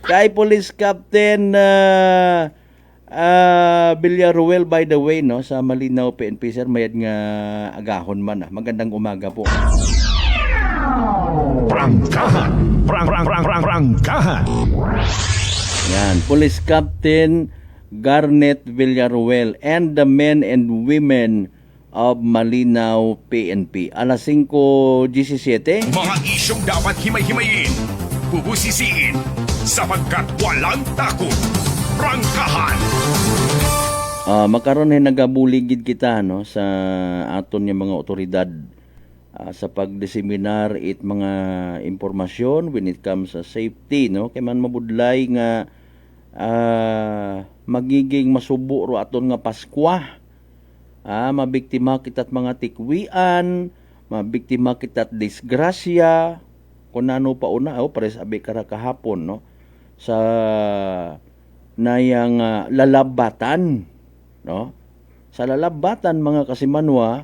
Kay Police Captain Villaruel, by the way no, sa Malinaw PNP sir, mayad nga agahon man Magandang umaga po. Prangkahan. Prangkahan. Yan, Police Captain Garnet Villaruel and the men and women of Malinaw PNP. Alas 5:17. Mga isyong dapat himay-himayin, bubusisiin, sapagkat walang takot. Prangkahan. Makaroon nagabuligid kita no sa aton nga mga otoridad sa pagdiseminar it mga impormasyon when it comes sa safety no, kay man mabudlay nga magiging masubo ro aton nga Paskwa. Mabiktima kita't mga tikwian, mabiktima kita't disgrasya, kung ano pa una, pares abi kara kahapon, no? Sa nayang lalabatan, no? Sa lalabatan, mga kasimanwa,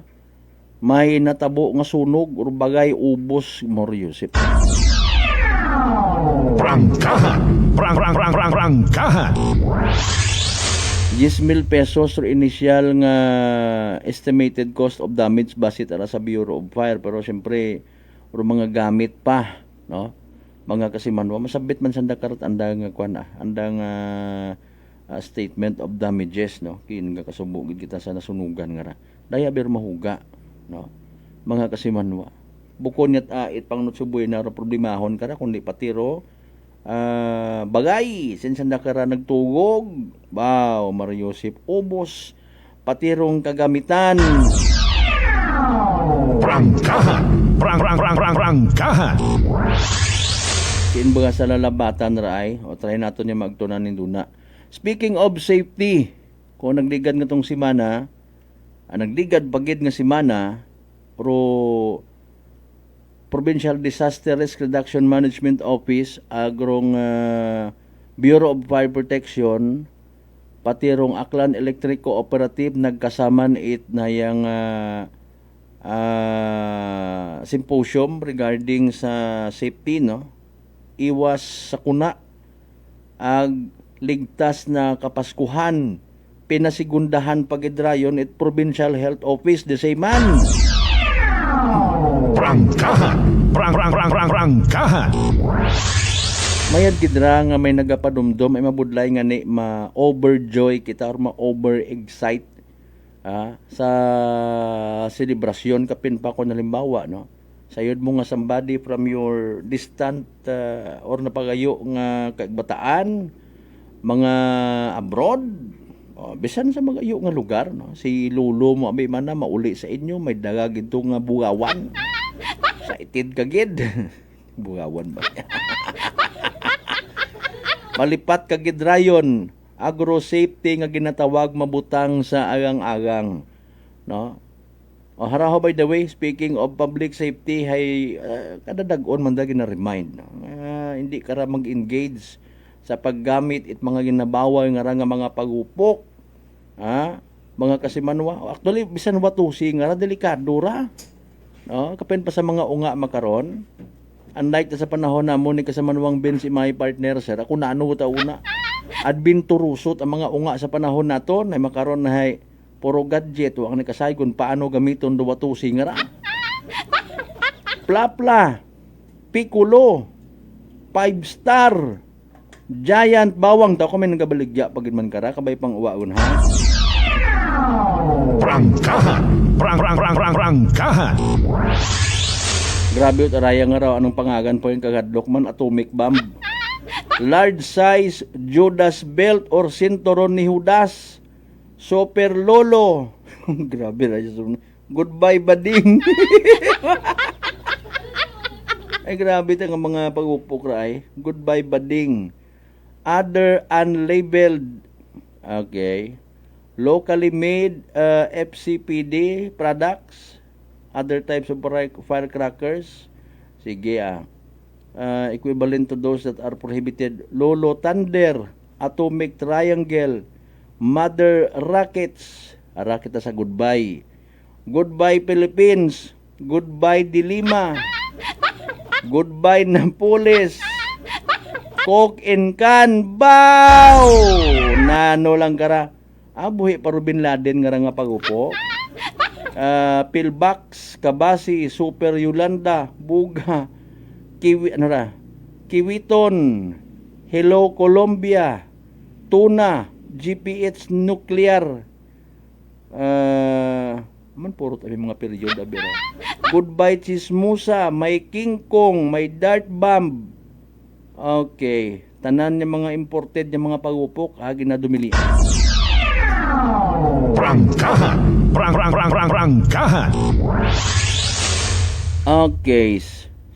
may natabo nga sunog, urbagay ubos, Moriusip. Prangkahan. Prangkahan. 10,000 pesos or initial nga estimated cost of damage basit ara sa Bureau of Fire, pero syempre mga gamit pa no mga kasimanwa, masabit man sanda karat andang andang statement of damages, no, kin nga kasubo gid kita sa nasunugan nga ra daya bir mahuga, no, mga kasimanwa. Bukod niya't it pang nutsuboy na problemahon kara kundi patiro bagay sin sanda kara nagtugog, wow, Mario Joseph ubos patirong kagamitan. Prangkahan, prangkahan. Kin baga sa lalabatan raay o try nato niya magtunan ni Duna. Speaking of safety, kung nagligad nga tong simana, nagligad pagid nga simana, Provincial Disaster Risk Reduction Management Office, agrong Bureau of Fire Protection, pati rong Aklan Electric Cooperative nagkasaman na yang symposium regarding sa safety, no? Iwas sa kuna ag ligtas na kapaskuhan pinasigundahan pagidrayon at Provincial Health Office the same man. Prangkahan, prangkahan. Mayad gidra nga may nagapadumdum ay mabudlay nga ni ma-overjoy kita or ma-over-excite sa selebrasyon kapin pa ko nalimbawa, no? Sayod mo nga somebody from your distant or napagayo nga kaigbataan, mga abroad, bisan sa magayo nga lugar, no? Si lulo mo abay man na mauli sa inyo, may dagag ito nga bugawan. Sa itid kagid. Bugawan ba? Malipat kagid rayon, agro safety nga ginatawag mabutang sa agang-agang, no? O haraho, by the way, speaking of public safety, hay kada dag-on man da gina-remind, no? Hindi ka ra mag-engage sa paggamit it mga ginabawal nga ra nga mga pagupok, mga kasimanwa. Actually bisan watusi nga ra delikado ra, no? Kapin pa sa mga unga makaron, unlike sa panahon na mo ni kasamanwang Ben si my partner sir, ako na ano ta una adventurusot ang mga unga sa panahon nato na makaron na hay puro gadget wa ni kasaygon paano gamiton do watusi nga ra. Plapla, Piccolo, 5-star, Giant, bawang ta ko may nagabaligya pagid man kara kabay pang uwaon ha. Prangkahan, prangkahan. Grabe ut araya nga raw anong pangagan po yung kagadlok man, atomic bomb. Large size Judas belt or sinturon ni Judas. Super Lolo. Grabe ra siya. Goodbye bading. Ay grabe ta nga mga pagupok ra ay. Goodbye bading. Other unlabeled. Okay. Locally made FCPD products. Other types of firecrackers. Sige equivalent to those that are prohibited. Lolo Thunder, Atomic Triangle, Mother Rockets. Rocket sa goodbye. Goodbye Philippines. Goodbye Dilima. Goodbye Napoles. Coke and can. Bow! Nano lang kara. Buhi pa Bin Laden nga pagupo. Pillbox, Kabasi, Super Yolanda, Buga, Kiwiton, Hello Colombia, Tuna, GPH Nuclear, man puro tayo mga period abira. Goodbye Chismusa, may King Kong, may Dart Bomb. Okay, tanan niya mga imported niya mga pagupok, na dumili. Prangkahan, prangkahan. Okay,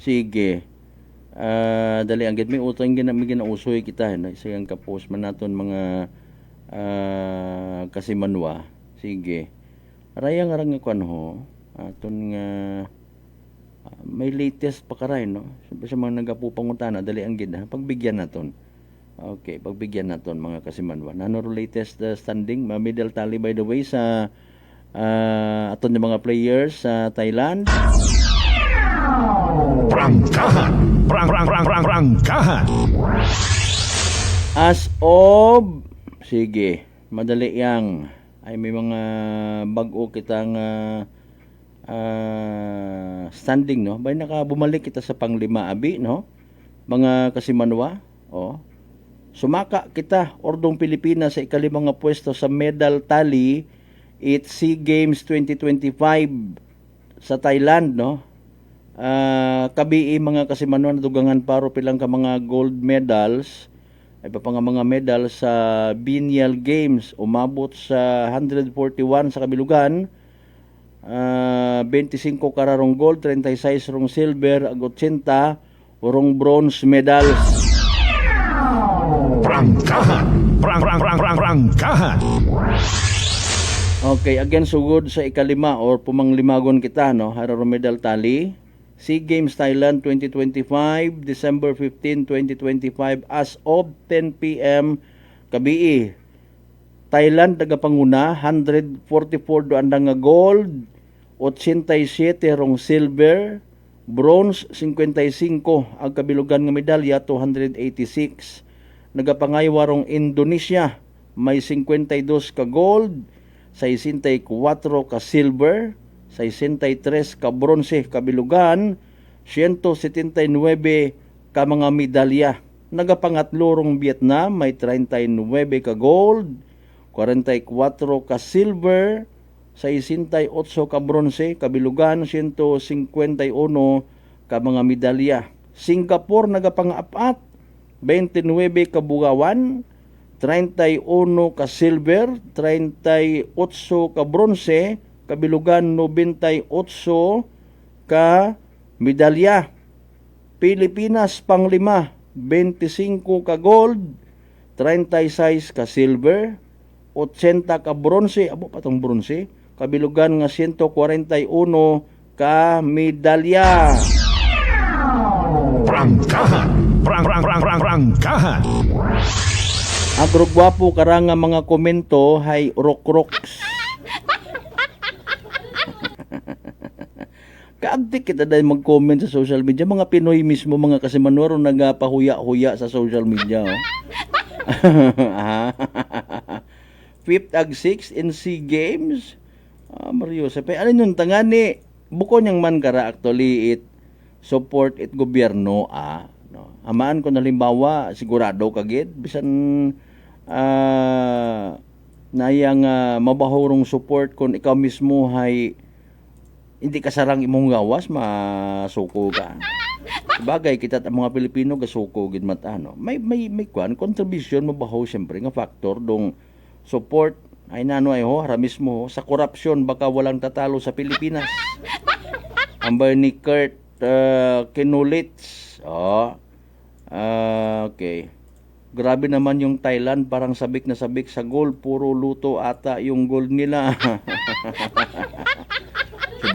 sige. Dali ang gid may utang ginausoy kita no. Isang ka-post man naton mga kasimanwa. Sige. Raya nga nga kuan ho. Aton nga may latest pa karay no. Sa mga nagapupangutana dali ang gid pagbigyan naton. Okay, pagbigyan naton mga kasimanwa. Nano latest standing, middle tally by the way sa aton yung mga players sa Thailand. Prangkahan, prangkahan. As of sige, madali yang ay may mga bag-o kitang standing no. Bay nakabumalik kita sa panglima abi no. mga kasimanwa. Sumaka kita, Ordong Pilipinas, sa ikalimang nga pwesto sa medal tally at SEA Games 2025 sa Thailand, no? Kabii mga kasimanwa na dugangan paro pilang ka mga gold medals, ay pa nga mga medal sa Biennial Games, umabot sa 141 sa kabilugan, 25 kararong gold, 36 rong silver, ag 80 rong bronze medals. Prangkahan. Prangkahan. Okay, again sugod sa ikalima or pumanglimagon kita, no? Hararo medal tally. SEA Games Thailand 2025, December 15, 2025 as of 10 p.m. kabii. Thailand nagapanguna 144 doandang nga gold, 87 rong silver, bronze 55 ang kabilugan nga medalya 286. Nagapangaywa rong Indonesia may 52 ka gold, 64 ka silver, 63 ka bronze kabilugan, 179 ka mga medalya. Nagapangatlo rong Vietnam may 39 ka gold, 44 ka silver, 68 ka bronze kabilugan, 151 ka mga medalya. Singapore nagapang-apat 29 ka bugawan, 31 ka silver, 38 ka bronze kabilugan, 98 ka medalya. Pilipinas panglima 25 ka gold, 36 ka silver, 80 ka bronze, abo patong bronze, kabilugan nga 141 ka medalya. Prangkahan. Prangkahan. Agrogwapo karang nga mga komento hay rock-rocks. Kaabdik kita dahil mag-comment sa social media. Mga Pinoy mismo, mga kasimanwaro nagapahuya-huya sa social media. Fifth ag 6 in SEA Games. Mario, sabi, ano yun, tangani, buko niyang man kara actually it support it gobyerno, no. Amaan ko nalimbawa, sigurado kagid, bisan nayang mabahorong support kung ikaw mismo hay hindi ka sarang imong gawas, masuko ka. Bagay kita mga Pilipino gasuko gid mata, no. May contribution mabaho siyempre nga factor dong support ay nano ay ho haramis mo sa korupsyon, baka walang tatalo sa Pilipinas. Amber ni Kurt Kinulits. Okay. Grabe naman yung Thailand, parang sabik na sabik sa gold, puro luto ata yung gold nila.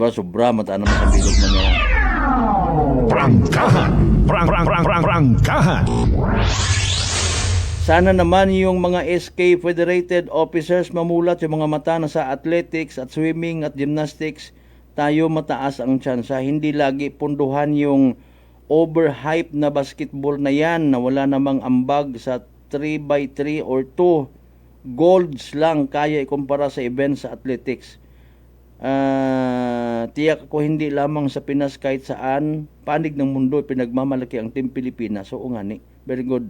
Sobra mata naman sa bilog man nila. Prangkahan. Prangkahan. Sana naman yung mga SK Federated Officers mamulat yung mga mata na sa athletics at swimming at gymnastics, tayo mataas ang tsansa. Hindi lagi punduhan yung overhype na basketball na yan na wala namang ambag sa 3x3 or 2 golds lang kaya ikumpara sa events sa athletics. Tiyak ko hindi lamang sa Pinas, kahit saan panig ng mundo pinagmamalaki ang Team Pilipinas. So ngani, very good.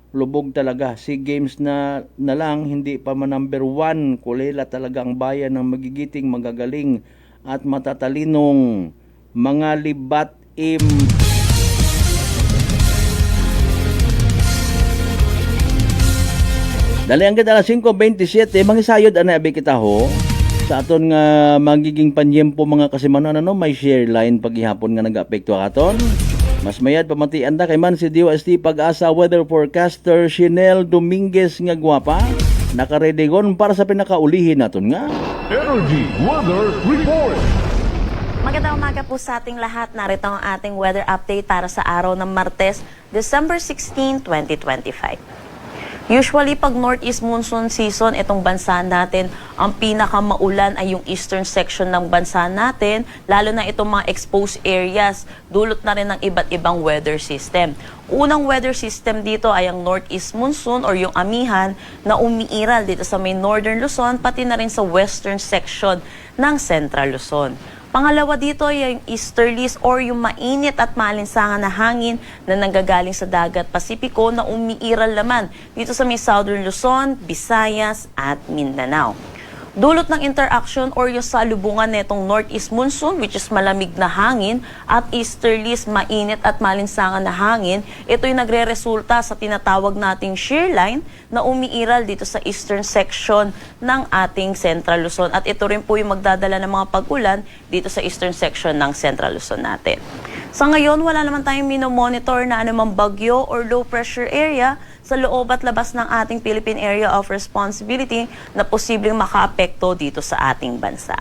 Lubog talaga. SEA Games na lang, hindi pa man number 1. Kulela talaga ang bayan ng magigiting, magagaling at matatalinong mga libat-im. Dali ang kita 5:27, mangisayod ana abi kita ho. Sa aton nga magiging panyempo mga kasimanon, may share line paghihapon nga nag-apekto aton. Mas mayad pamatian da kay man si DOST Pag-asa weather forecaster Shinel Dominguez nga gwapa. Nakaredegon para sa pinakaulihin naton nga Energy Weather Report. Magandang umaga po sa ating lahat. Narito ang ating weather update para sa araw ng Martes, December 16, 2025. Usually, pag northeast monsoon season, itong bansa natin, ang pinakamaulan ay yung eastern section ng bansa natin, lalo na itong mga exposed areas, dulot na rin ng iba't ibang weather system. Unang weather system dito ay ang northeast monsoon or yung amihan na umiiral dito sa may northern Luzon, pati na rin sa western section ng central Luzon. Pangalawa dito, yung easterlies or yung mainit at maalinsangan na hangin na nanggagaling sa dagat Pasipiko na umiiral naman dito sa may Southern Luzon, Visayas at Mindanao. Dulot ng interaction or yung salubungan netong northeast monsoon, which is malamig na hangin, at easterlies, mainit at malinsangan na hangin, ito yung nagre-resulta sa tinatawag nating shear line na umiiral dito sa eastern section ng ating Central Luzon. At ito rin po yung magdadala ng mga pag-ulan dito sa eastern section ng Central Luzon natin. Sa ngayon, wala naman tayong minomonitor na anumang bagyo or low pressure area sa loob at labas ng ating Philippine Area of Responsibility na posibleng makaapekto dito sa ating bansa.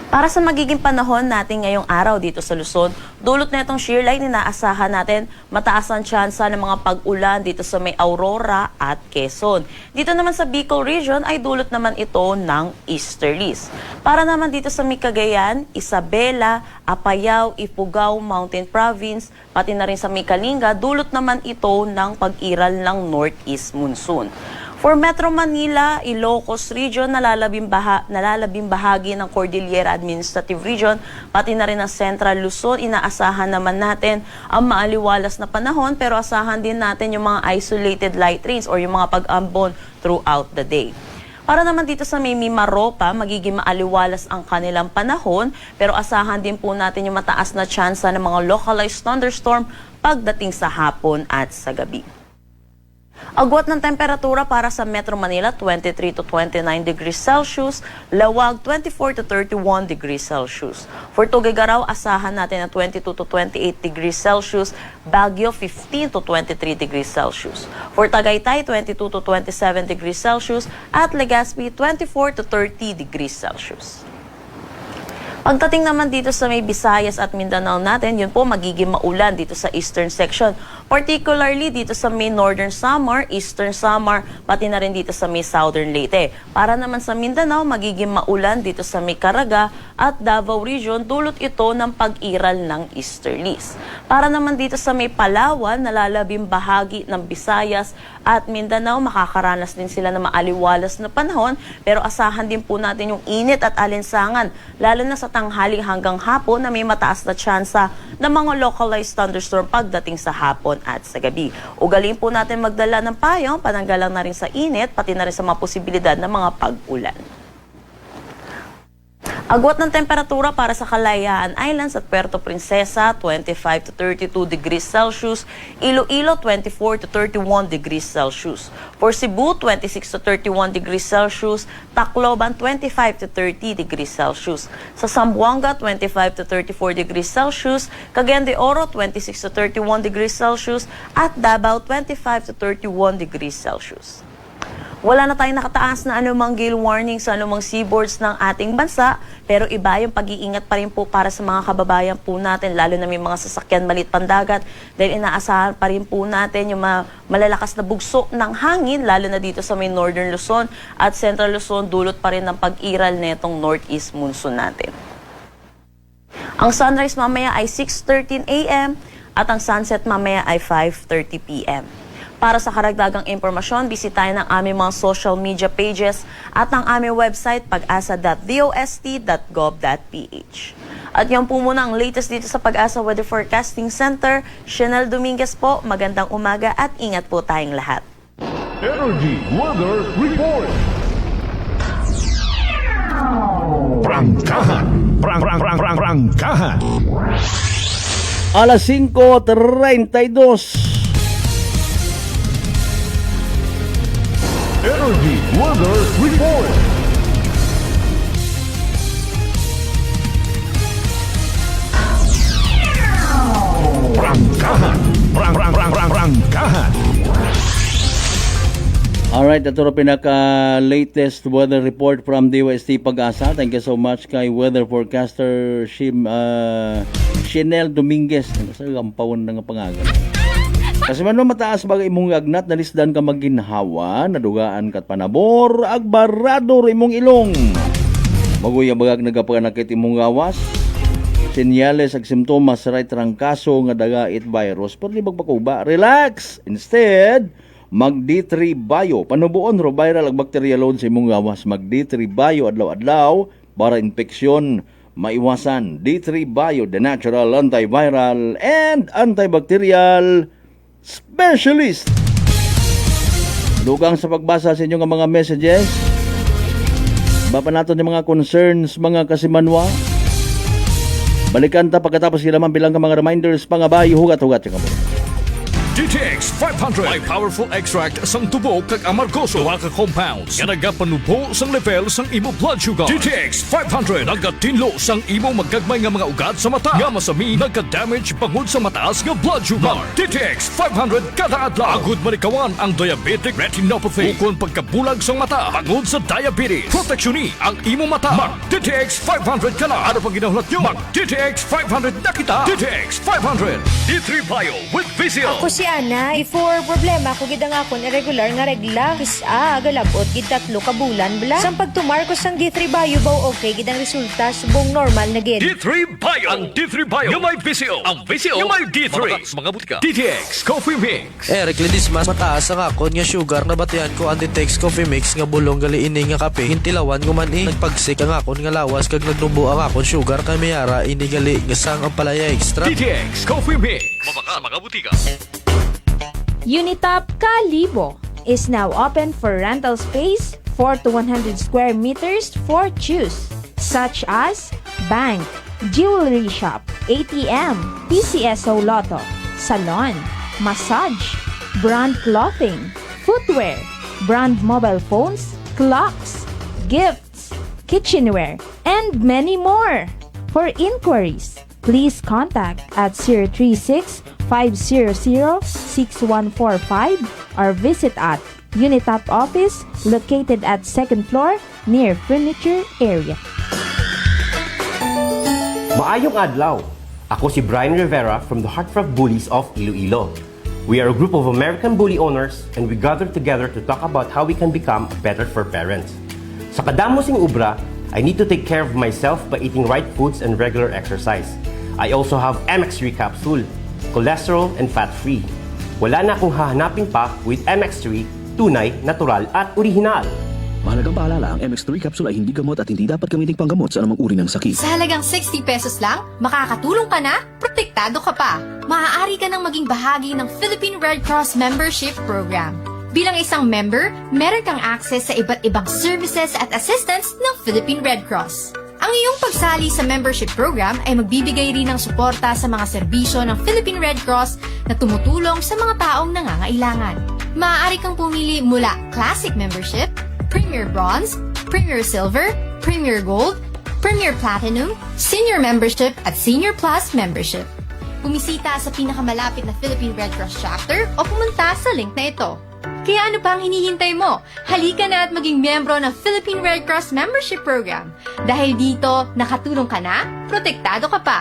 Para sa magiging panahon natin ngayong araw dito sa Luzon, dulot na itong shear line, inaasahan natin mataas ang tsansa ng mga pag-ulan dito sa may Aurora at Quezon. Dito naman sa Bicol region ay dulot naman ito ng easterlies. Para naman dito sa may Cagayan, Isabela, Apayao, Ifugao, Mountain Province, pati na rin sa may Kalinga, dulot naman ito ng pag-iral ng northeast monsoon. For Metro Manila, Ilocos Region, nalalabing bahagi ng Cordillera Administrative Region, pati na rin ang Central Luzon, inaasahan naman natin ang maaliwalas na panahon, pero asahan din natin yung mga isolated light rains or yung mga pag-ambon throughout the day. Para naman dito sa may Mimaropa, magiging maaliwalas ang kanilang panahon, pero asahan din po natin yung mataas na tsansa ng mga localized thunderstorm pagdating sa hapon at sa gabi. Agwat ng temperatura para sa Metro Manila, 23 to 29 degrees Celsius. Lawag, 24 to 31 degrees Celsius. For Tuguegarao, asahan natin na 22 to 28 degrees Celsius. Baguio, 15 to 23 degrees Celsius. For Tagaytay, 22 to 27 degrees Celsius. At Legazpi, 24 to 30 degrees Celsius. Pagdating naman dito sa may Visayas at Mindanao natin, yun po magiging maulan dito sa eastern section. Particularly dito sa may Northern Samar, Eastern Samar, pati na rin dito sa may Southern Leyte. Para naman sa Mindanao, magiging maulan dito sa may Caraga at Davao Region, dulot ito ng pag-iral ng easterlies. Para naman dito sa may Palawan, nalalabing bahagi ng Visayas at Mindanao, makakaranas din sila ng maaliwalas na panahon, pero asahan din po natin yung init at alinsangan, lalo na sa tanghali hanggang hapon na may mataas na tsansa ng mga localized thunderstorm pagdating sa hapon at sa gabi. Ugaliin po natin magdala ng payong, pananggalang na rin sa init, pati na rin sa mga posibilidad ng mga pag-ulan. Agwat ng temperatura para sa Kalayaan Islands at Puerto Princesa, 25 to 32 degrees Celsius. Iloilo, 24 to 31 degrees Celsius. For Cebu, 26 to 31 degrees Celsius. Tacloban, 25 to 30 degrees Celsius. Sa Zamboanga, 25 to 34 degrees Celsius. Cagayan de Oro, 26 to 31 degrees Celsius. At Davao, 25 to 31 degrees Celsius. Wala na tayong nakataas na anumang gale warning sa anumang seaboards ng ating bansa, pero iba yung pag-iingat pa rin po para sa mga kababayan po natin, lalo na may mga sasakyan malit pandagat, dahil inaasahan pa rin po natin yung malalakas na bugso ng hangin, lalo na dito sa may Northern Luzon at Central Luzon, dulot pa rin ng pag-iral netong northeast monsoon natin. Ang sunrise mamaya ay 6:13 a.m. at ang sunset mamaya ay 5:30 p.m. Para sa karagdagang impormasyon, bisitahin ang aming mga social media pages at ang aming website pag-asa.dost.gov.ph. At yan po muna ang latest dito sa Pag-asa Weather Forecasting Center. Chanel Dominguez po, magandang umaga at ingat po tayong lahat. Energy Weather Report. Prangkahan. Prangkahan. Alas 5:32. Energy Weather Report. Prangkahan. Prangkahan. Alright, ito na pinaka-latest weather report from DOST Pag-asa. Thank you so much kay weather forecaster Chanel Dominguez. Sa gampawon na nga pangalan. Kasi man mataas bagay imong agnat, nalisdan ka maginhawa, nadugaan kat panabor, agbarado imong ilong. Maguyabagag nagapanakit imong gawas. Senyales ag simptomas right trangkaso nga dagait virus, pero di magpakuba. Relax! Instead, mag D3 Bio. Panubuon ro viral ag bacteria load sa imong gawas. Mag D3 Bio adlaw-adlaw para infeksyon maiwasan. D3 Bio, the natural antiviral and antibacterial specialist. Dugang sa pagbasa sa inyong mga messages. Bapa natin yung mga concerns, mga kasimanwa. Balikan ta pagkatapos sila man bilang ka mga reminders, pangabay, hugat-hugat yung kamo. DTX 500 may powerful extract sang tubo kag amargoso wa ka compounds nga nagapanubo sang level sang imo blood sugar. DTX 500 nagatinlo sang imo magagmay nga mga ugat sa mata nga masami nagka-damage bangod sa mataas nga blood sugar. DTX 500 kada adlaw agud manikawan ang diabetic retinopathy ukon pagkabulag sang mata bangod sa diabetes. Proteksyon ni ang imo mata. Mag DTX 500 kana ano pang ginahulat nyo? Mag DTX 500 na kita. DTX 500 D3 Bio with Vizio. Ako si Ana, before problema ko gid ang akon irregular nga regla. Kisa galabot gid 3 ka bulan bala. Sang pagtumar ko sang D3 Bio baw okay gid ang resulta subong normal na gid. D3 Bio. Ang D3 Bio yung may Vizio. Ang Vizio yung may D3. Mga butika. DTX Coffee Mix. Recledis mas mataas ang akon nga sugar na batian ko ang DTX Coffee Mix nga bulong gali ini nga kape. Hintilawan ko man nagpagsik ang akon nga lawas kag nagnubo ang akon sugar kay mayara ini gali nga sang ang palaya extra. DTX Coffee Mix. Mabaka mga butika. Unitop Kalibo is now open for rental space 4 to 100 square meters for choose, such as bank, jewelry shop, ATM, PCSO Lotto, salon, massage, brand clothing, footwear, brand mobile phones, clocks, gifts, kitchenware, and many more. For inquiries, please contact at 036-500-6145 or visit at Unitop office located at 2nd floor near furniture area. Maayong adlaw! Ako si Brian Rivera from the Heartthrob Bullies of Iloilo. We are a group of American bully owners and we gather together to talk about how we can become better for parents. Sa kadamo sing ubra, I need to take care of myself by eating right foods and regular exercise. I also have MX3 capsule, cholesterol and fat-free. Wala na akong hahanapin pa with MX3, tunay, natural at orihinal. Mahalagang paalala, ang MX3 capsule ay hindi gamot at hindi dapat gamitin panggamot sa anumang uri ng sakit. Sa halagang 60 pesos lang, makakatulong ka na, protektado ka pa. Maaari ka nang maging bahagi ng Philippine Red Cross Membership Program. Bilang isang member, meron kang access sa iba't ibang services at assistance ng Philippine Red Cross. Ang iyong pagsali sa membership program ay magbibigay rin ng suporta sa mga serbisyo ng Philippine Red Cross na tumutulong sa mga taong nangangailangan. Maaari kang pumili mula Classic Membership, Premier Bronze, Premier Silver, Premier Gold, Premier Platinum, Senior Membership at Senior Plus Membership. Bumisita sa pinakamalapit na Philippine Red Cross chapter o pumunta sa link na ito. Kaya ano pa ang hinihintay mo? Halika na at maging miyembro ng Philippine Red Cross Membership Program. Dahil dito, nakatulong ka na, protektado ka pa.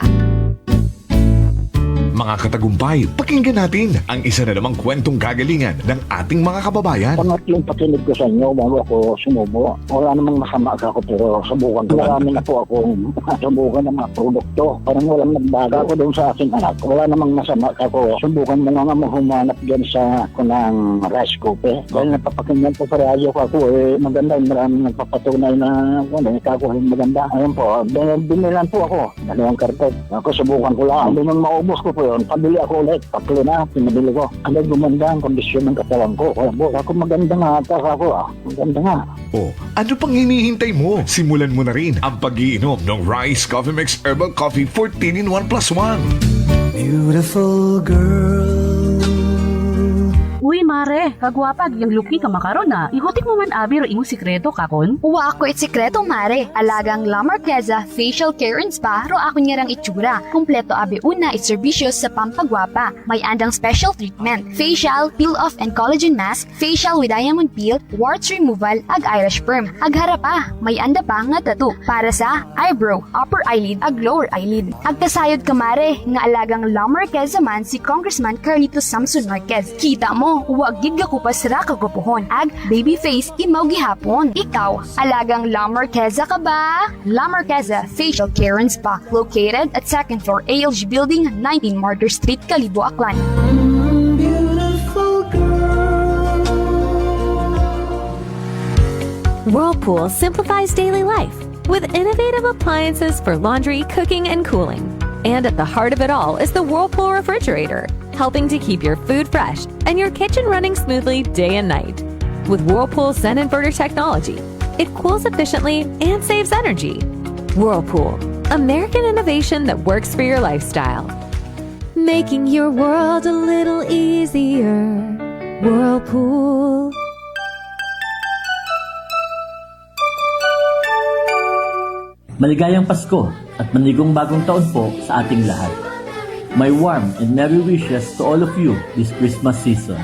Mga katagumpay, pakinggan natin ang isa na namang kwentong kagalingan ng ating mga kababayan. Pangatlong pakinig ko sa inyo bago ako sumubo. Wala namang masama ako pero subukan ko. Marami na po akong subukan ng mga produkto. Parang walang nagbaga ko doon sa aking anak. Wala namang masama ako. Subukan mo nga humanap dyan sa kunang rice cooker. Dahil napapakinggan po sa radyo ko ako maganda. Maraming nagpapatunay na kakuhin maganda. Ayun po, binilan po ako. Dalawang karton. Ako subukan ko lang. Hindi nang maubos ko po yun. Pabili ako ulit. Tatlo na, pinabili ko. Ang gumanda ang kondisyon ng katawan ko. Kaya po, ako maganda nga ata ako. Maganda nga. O, ano pang hinihintay mo? Simulan mo na rin ang pag-iinom ng Rice Coffee Mix Herbal Coffee 14 in 1 plus 1. Beautiful girl. Uy, mare, kagwapag yung luki ka makaron na. Ihutik mo man abi ro imong sikreto kakon. Uwa ako it sikreto, mare. Alagang La Marqueza Facial Care and Spa ro ako niyarang itsura. Kompleto abi una it serbisyo sa pampagwapa. May andang special treatment. Facial, peel-off and collagen mask, facial with diamond peel, warts removal, ag eyelash perm. Ag harapa, may anda pa nga tattoo para sa eyebrow, upper eyelid, ag lower eyelid. Ag kasayod ka, mare, nga alagang La Marqueza man si Congressman Carlito Samson Marquez. Kita mo, huwag gid ko pa sira kagupuhon. Ag baby face imaw gihapon. Ikaw, alagang La Marqueza ka ba? La Marqueza Facial Care and Spa, located at 2nd floor ALG Building, 19 Martyr Street, Kalibo, Aklan. Whirlpool simplifies daily life. with innovative appliances for laundry, cooking, and cooling. And at the heart of it all is the Whirlpool refrigerator, helping to keep your food fresh and your kitchen running smoothly day and night. With Whirlpool's Zen inverter technology, it cools efficiently and saves energy. Whirlpool, American innovation that works for your lifestyle. Making your world a little easier. Whirlpool. Maligayang Pasko at manigong bagong taon po sa ating lahat. My warm and merry wishes to all of you this Christmas season.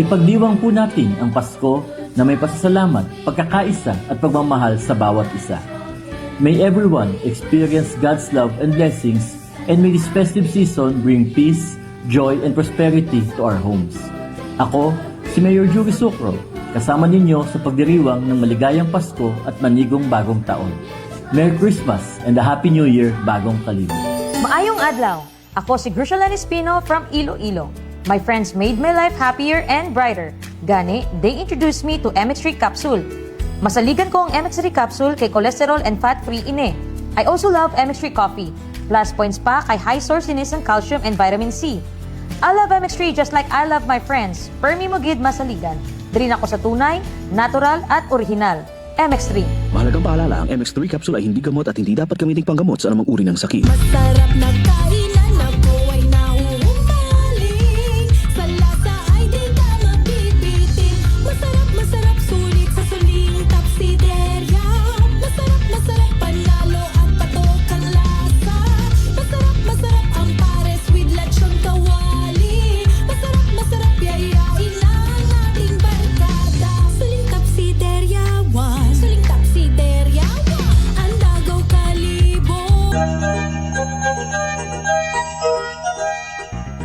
Ipagdiwang po natin ang Pasko na may pasasalamat, pagkakaisa at pagmamahal sa bawat isa. May everyone experience God's love and blessings, and may this festive season bring peace, joy, and prosperity to our homes. Ako, si Mayor Jury Sucro, kasama ninyo sa pagdiriwang ng maligayang Pasko at manigong bagong taon. Merry Christmas and a Happy New Year bagong kalibig. Maayong adlaw. Ako si Grucialan Espino from Iloilo. My friends made my life happier and brighter. Gani, they introduced me to MX3 Capsule. Masaligan ko ang MX3 Capsule kay cholesterol and fat-free ine. I also love MX3 Coffee. Plus points pa kay high source inis ng calcium and vitamin C. I love MX3 just like I love my friends. Permi mo gid masaligan. Diri ako sa tunay, natural at original. MX3. Mahalagang paalala, ang MX3 capsule ay hindi gamot at hindi dapat gamiting panggamot sa anumang uri ng sakit. Masarap na kainan, ako ay nauumaling. Sa lasa ay di ka mabibitin. Masarap, sulit sa suling tapsiderya. Masarap, panalo at patok ang lasa. Masarap ang pares with lechon kawali. Masarap, yayain ang ating barkada. Suling tapsiderya, suling tapsiderya, ang dagaw kalibo.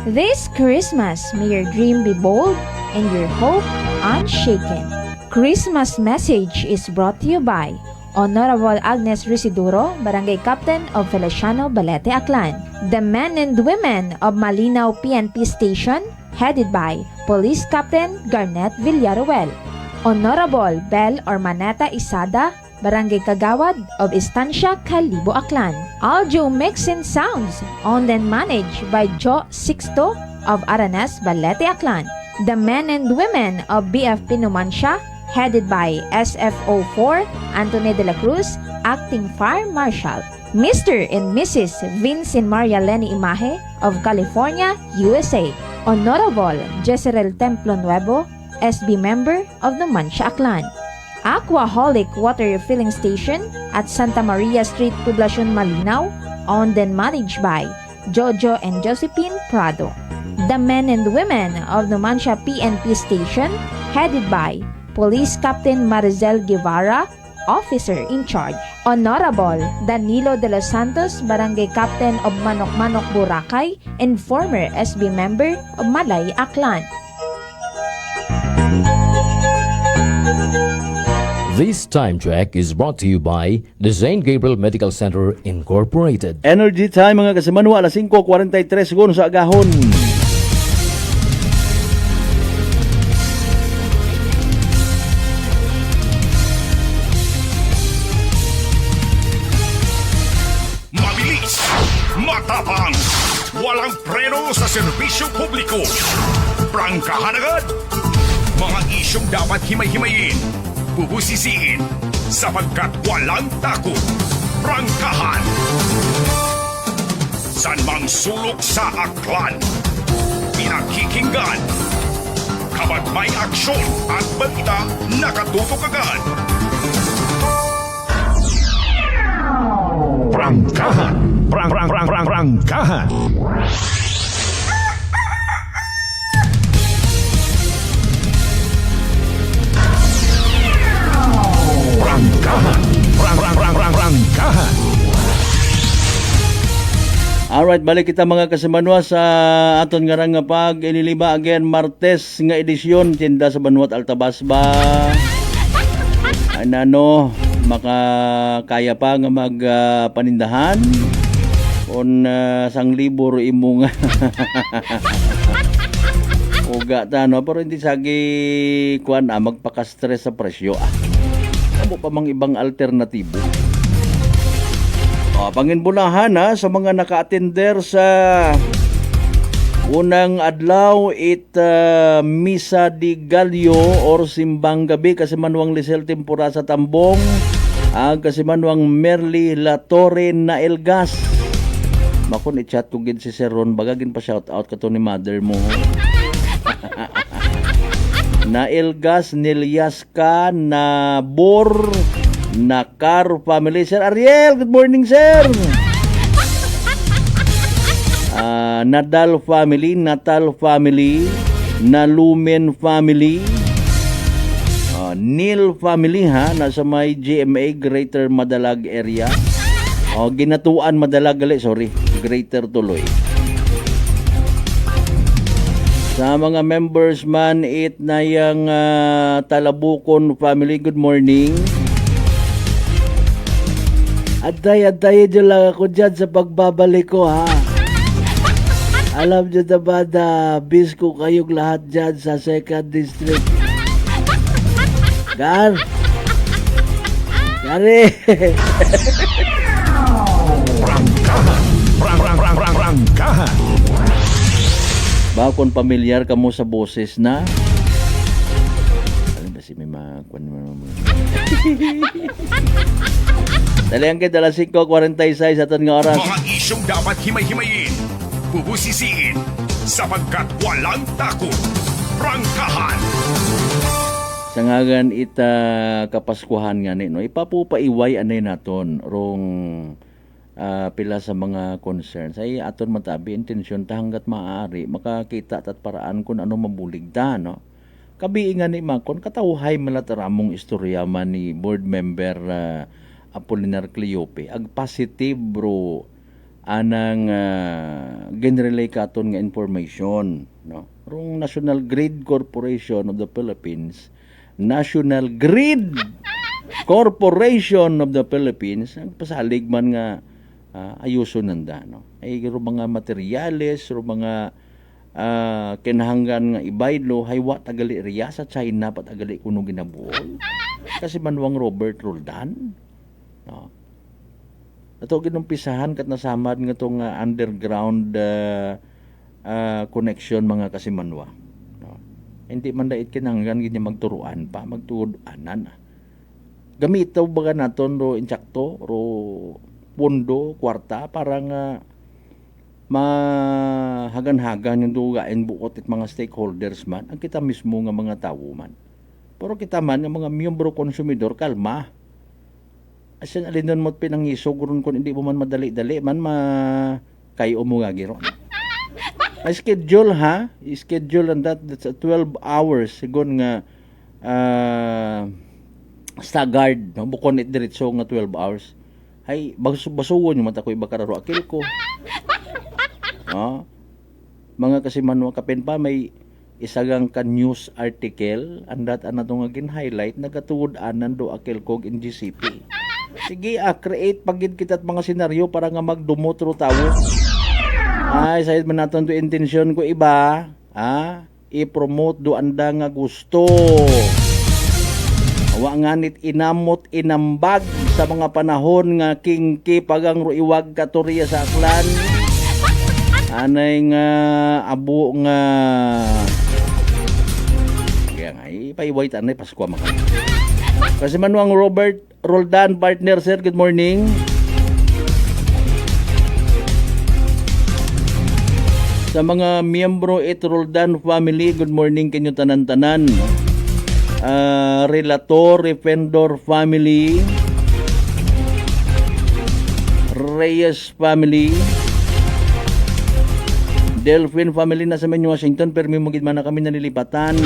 This Christmas, may your dream be bold and your hope unshaken. Christmas message is brought to you by Honorable Agnes Residuro, Barangay Captain of Feliciano Balete Aklan. The men and women of Malinaw PNP Station, headed by Police Captain Garnet Villaruel. Honorable Bel Ormaneta Isada, Barangay Kagawad of Estancia, Calibo, Aklan. Audio mix and sounds owned and managed by Joe Sixto of Aranas, Balete, Aklan. The men and women of BFP Numancia, headed by SFO4 Anthony de la Cruz, Acting Fire Marshal. Mr. and Mrs. Vince and Maria Lenny Imahe of California, USA. Honorable Jezreel Templo Nuevo, SB member of Numancia, Aklan. Aquaholic Water Refilling Station at Santa Maria Street, Poblacion, Malinaw, owned and managed by Jojo and Josephine Prado. The men and women of Numancia PNP Station, headed by Police Captain Marizel Guevara, Officer in Charge. Honorable Danilo de los Santos, Barangay Captain of Manok-Manok, Boracay, and former SB member of Malay, Aklan. This time check is brought to you by the St. Gabriel Medical Center Incorporated. Energy time mga kasimanwa, alas 5:43 segundos sa agahon. Mabilis, matapang, walang preno sa serbisyo publiko. Prangkahan agad, mga isyong dapat himay-himayin, bubusisiin, sapagkat walang takot. Prangkahan. San mang sulok sa aklan, pinakikinggan. Kapag may aksyon at balita, nakatutok agad. Prangkahan. Prangkahan. Prangkahan. Alright, balik kita mga kasimanwa sa aton nga nga pag iniliba again Martes nga edisyon tinda sa Banwat Altabasba. Ano, makakaya pa nga magpanindahan on sang libur imo nga uga ta no, pero hindi sagi kuan magpaka-stress sa presyo. Amo pa mang ibang alternatibo. Panginbunahan ha, sa mga naka-attender sa unang adlaw Misa di Gallo or Simbang Gabi kasi Manuang Lisel Tempura sa Tambong ang kasi Manuang Merly La Torre na Elgas. Makon i-chat ko gid si Sir Ron bagagin pa shout out kato ni mother mo. Na Elgas Nilyaska na Bor na Car family. Sir Ariel, good morning sir. Nadal family, Natal family, Nalumen family, Neil family ha, nasa may GMA Greater Madalag area. Ginatuan Madalag gali, sorry, Greater tuloy. Sa mga members man na yung Talabukon family, good morning. Aday dyan lang ako dyan sa pagbabalik ko ha. Alam nyo na ba na bis ko kayong lahat dyan sa 2nd District? Gar! Gari! Prangkahan. Bakon pamilyar ka mo sa boses na? Alam ba si may makakwan mo? Dalihan kayo dala 5:46 aton nga oras. Mga isyong dapat himay-himayin, bubusisiin, sapagkat walang takot. Prangkahan. Sa ngagan kapaskuhan nga ni, no? Ipapupaiway anay naton rong pila sa mga concerns. Ay aton matabi intensyon ta hanggat maaari makakita at paraan kung ano mabuligda, no? Kabiingan ni Makon katawhay malataramong istorya man ni board member Apolinar Cleope ag positive bro anang generally katon nga information, no? Rong National Grid Corporation of the Philippines, National Grid Corporation of the Philippines ang pasalig man nga ayuso nanda, no? Ay ro mga materyales ro mga kinahanggan nga ibaylo haywa tagali riya sa China pat agali kuno ginabuol kasi Manuang Robert Roldan, no? Ato ginumpisahan kat nasamad nga tong underground connection mga kasimanwa, no? Hindi man dait kinahanggan gini magturuan pa magtuod-anan. Gamitaw baga naton ro intsakto ro pondo kwarta para nga mahagan-hagan yung dugain bukot at mga stakeholders man ang kita mismo nga mga tao man. Pero kita man nga mga miyembro konsumidor kalma. Asan alinon mo't pinangiso gurun kung hindi mo man madali-dali man kayo mo nga giro. Schedule ha, schedule and that's 12 hours sigon nga staggered, no? Bukon it diretso nga 12 hours. Ay basugon yung mata ko iba kararo akil ko. Mga kasimanwa kapen pa may isagang ka news article andat anatong nga gin-highlight nagatuod anan do akil kog in GCP. Sige, create pagid kita at mga senaryo para nga magdumot ro tawo. Ay, sayad man naton to intention ko iba, i-promote do anda nga gusto. Wa nganit inamot inambag sa mga panahon nga kingki pagang ro iwag katorya sa aklan. Anay nga abo nga kaya nga ipaiway tanay Pasko maka. Kasi Manuang Robert Roldan partner sir, good morning. Sa mga miyembro Roldan family, good morning kanyo tanan-tanan. Relator Vendor family, Reyes family, Delphine family na sa Menyo Washington pero may mugid man na kami nalilipatan.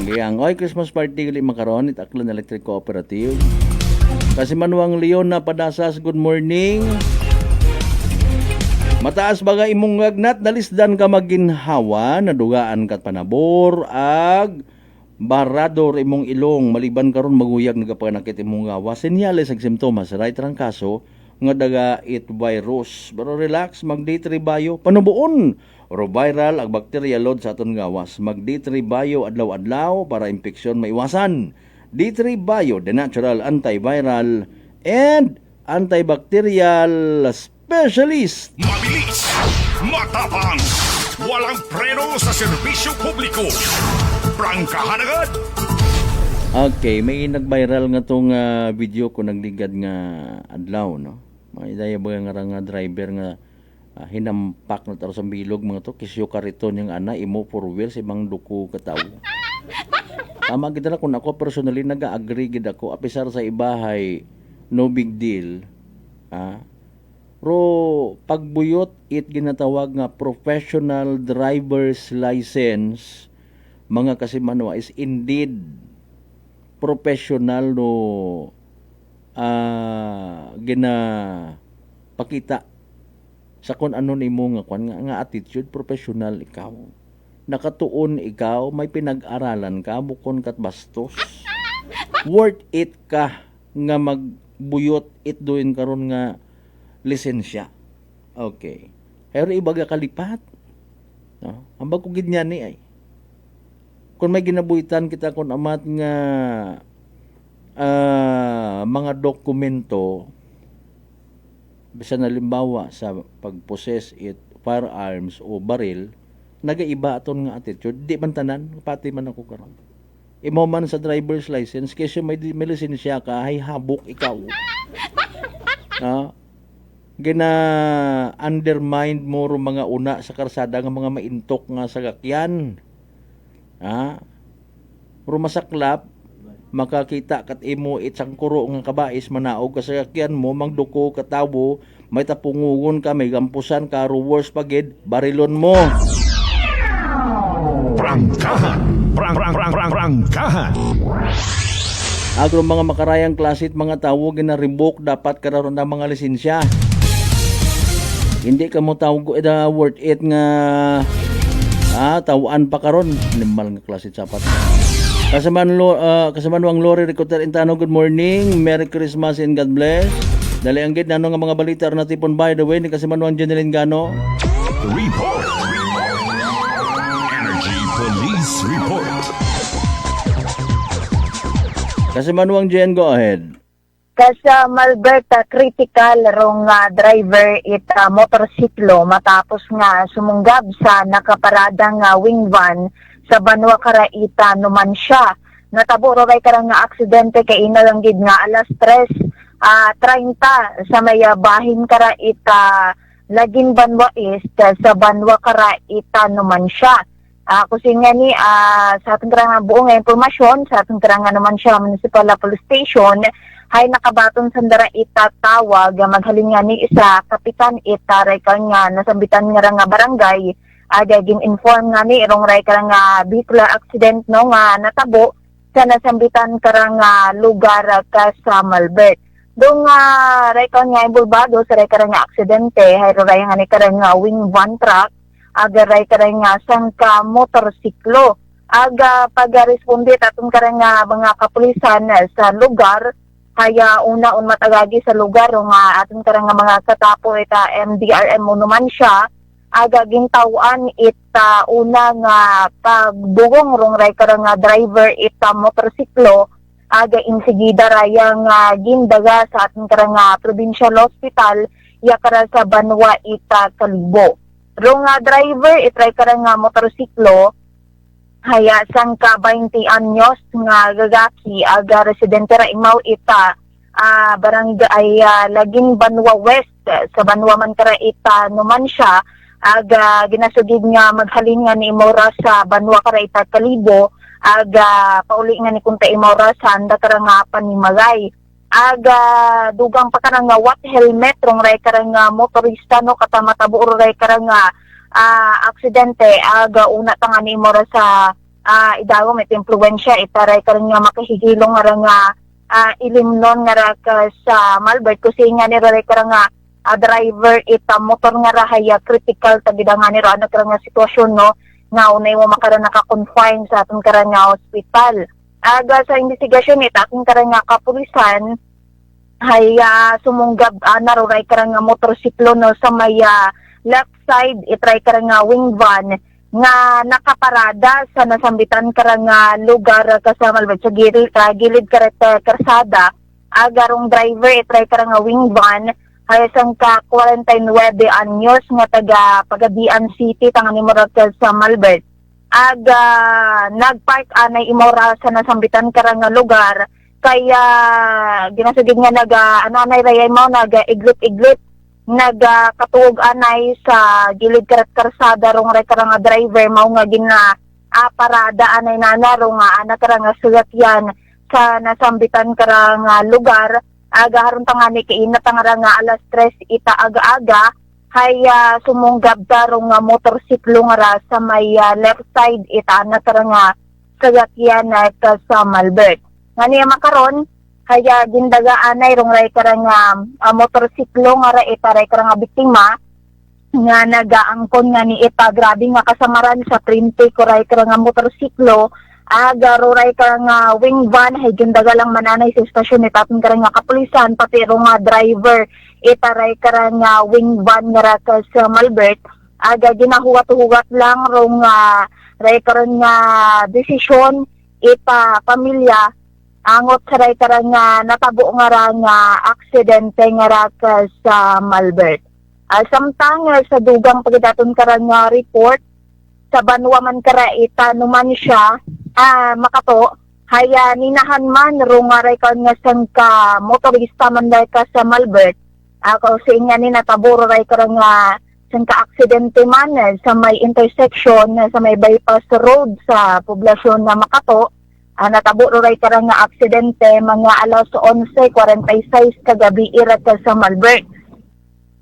Gayang oy Christmas party gali makaron it Aklan Electric Cooperative. Kasi Manuang Leon na Padasas, good morning. Mataas baga imong ngagnat nalisdan ka maginhawa nadugaan kat panabor ag barador imong ilong maliban karon maguyag nagapanakit imong gawa senyales ag simptomas right rang kaso nga daga it virus pero relax mag-D3 bio panubuon oro viral ag bacteria load sa aton gawas mag-D3 bio adlaw-adlaw para infeksyon maiwasan. D3 bio the natural antiviral and antibacterial specialist. Mabilis, matapang, walang preno sa serbisyo publiko. Prangkahan agad! Okay, may nag-viral nga tong video ko nagligad nga adlaw, no? May daya ba nga driver nga hinampak na taro sa bilog mga to, kisyo kariton yung ana, imo for wheels, ibang duko kataw. Tama gid na kung ako personally nag-agree gid ako, apisar sa ibahay, no big deal. Pero pagbuyot it ginatawag nga professional driver's license, mga kasimanwa, is indeed professional no pakita sa kung ano nimo nga attitude, professional ikaw. Nakatuon ikaw, may pinag-aralan ka, bukon kat bastos. Worth it ka nga magbuyot it doon karon nga lisensya. Okay. Pero ibaga kalipat. No? Ang bago gid niya ni ay. Kung may ginabuhitan kita kung amat nga mga dokumento, bisan halimbawa sa pag-possess it firearms o baril, nagaiba aton nga attitude, di man tanan, pati man ako karon. Imo man sa driver's license, kasi may lisensya ka, ay habok ikaw. Gina-undermine mo ro mga una sa karsada nga mga maintok nga sagakyan. Pero masaklap, makakita kat imo itsang kuro nga kabais manaog kasagakyan mo, mangduko katabo, may tapungungon ka, may gampusan ka, worse pagid, barilon mo. Prangkahan! Prangkahan! Agro mga makarayang klasit mga tawo, gina-revoke dapat karon ng mga lisensya. Hindi ka mo tawag worth it nga tawaan pa karon, limal nga klasit sapat. Kasamanwang Lori Ricoter Intano, good morning, Merry Christmas and God bless. Dali ang gid nano nga mga balita na tipon, by the way ni Kasamanwang Jeneline Gano. Report! Energy Police Report. Kasamanwang Jen, go ahead. Sa Malberta, critical rong driver motorsiklo matapos nga sumunggab sa nakaparadang wing van sa Banwa Karaita numan siya. Nataburo kay karang nga aksidente kay inalanggid nga alas 3:30 sa may bahin Karaita Laging Banwa East sa Banwa Karaita numan siya. Kasi nga ni sa atong karang buong impormasyon sa atong karang naman siya Municipal Police Station hay nakabaton sa dara itatawag maghalin nga ni isa kapitan itaray kang nga nasambitan nga barangay agaging inform nga ni irong ray karang vehicular accident no nga natabo sa nasambitan karang lugar ka sa Malbert. Dong ray kang nga bulbado sa ray karang aksidente hay ray nga ni karang wing van truck aga ray karang sangka motorsiklo aga pagresponde atong karang mga kapulisan sa lugar. Kaya una matagagi sa lugar nga ating karang mga katapo ita MDRM mo naman siya aga gintawan ita una nga pagdugong rong ray karang driver ita motorsiklo aga insigida rayang gindaga sa ating karang provincial hospital ya kara sa Banwa ita Kalibo. Rong driver itray karang motorsiklo haya sangka 20 anyos nga gagaki aga residente ra imaw ita barangay Laging Banwa West sa Banwa man kara ita numan siya aga ginasugid nga maghalin nga ni imora sa Banwa kara ita Kalibo aga pauli nga ni kunta imora sa anda kara nga panimagay aga dugang pa kara nga what helmet rong ray kara nga motorista no katamatabo ray kara nga aksidente aga una ta nga ni mora sa idago may impluwensya itaray ka nga makahigilong nga ilimnon nga ka sa Malbert kasi nga ni ray ka nga driver ita motor nga rahaya critical tagida nga ni ano ka nga sitwasyon no nga unay mo makara naka-confine sa atong karang nga hospital. Aga sa investigasyon ita ating karang nga kapulisan hay sumunggab naruray karang nga motorsiklo no sa may left side itry karang nga wing van nga nakaparada sa nasambitan karang lugar kasama sa gilid kareta karsada agarong driver itry ka nga wing van hay sang ka 49 anyos nga taga Pagadian City tangan ni Moratel sa Malbert aga nagpark anay imora sa nasambitan ka nga lugar kaya ginasugid nga anay rayay mo iglit katuog anay sa gilid karsada rong ray nga driver mao nga parada anay nanaro nga ana nga sulatyan sa nasambitan karang lugar aga haron tangani kainat nga alas 3 ita aga-aga hay sumunggab tarong motorsiklo nga sa may left side ita na nga sayakyan sa Malbert ngani makaron kaya gindaga anay rong ray karang motorsiklo nga ita ray karang biktima nga nagaangkon nga ni ita grabe nga kasamaran sa printe ko ray karang motorsiklo agaruray ka nga wing van hay gindaga lang mananay sa istasyon ni tapon ka nga kapulisan pati nga driver itaray ka nga wing van nga ka sa Malbert aga ginahuwat-huwat lang rong ray ka nga desisyon ita pamilya angot sa ray ka nga natabo nga aksidente nga ka sa Malbert samtang sa dugang pagdaton ka nga report sa banwa man kara ita numan siya makato haya ninahan man rungaray ka nga sangka motorista man day ka sa Malbert ako sa inga ni nataburo ray ka nga sangka aksidente man sa may intersection sa may bypass road sa poblasyon na Makato nataburo ray ka nga aksidente mga alas 11:46 kagabi irat ka sa Malbert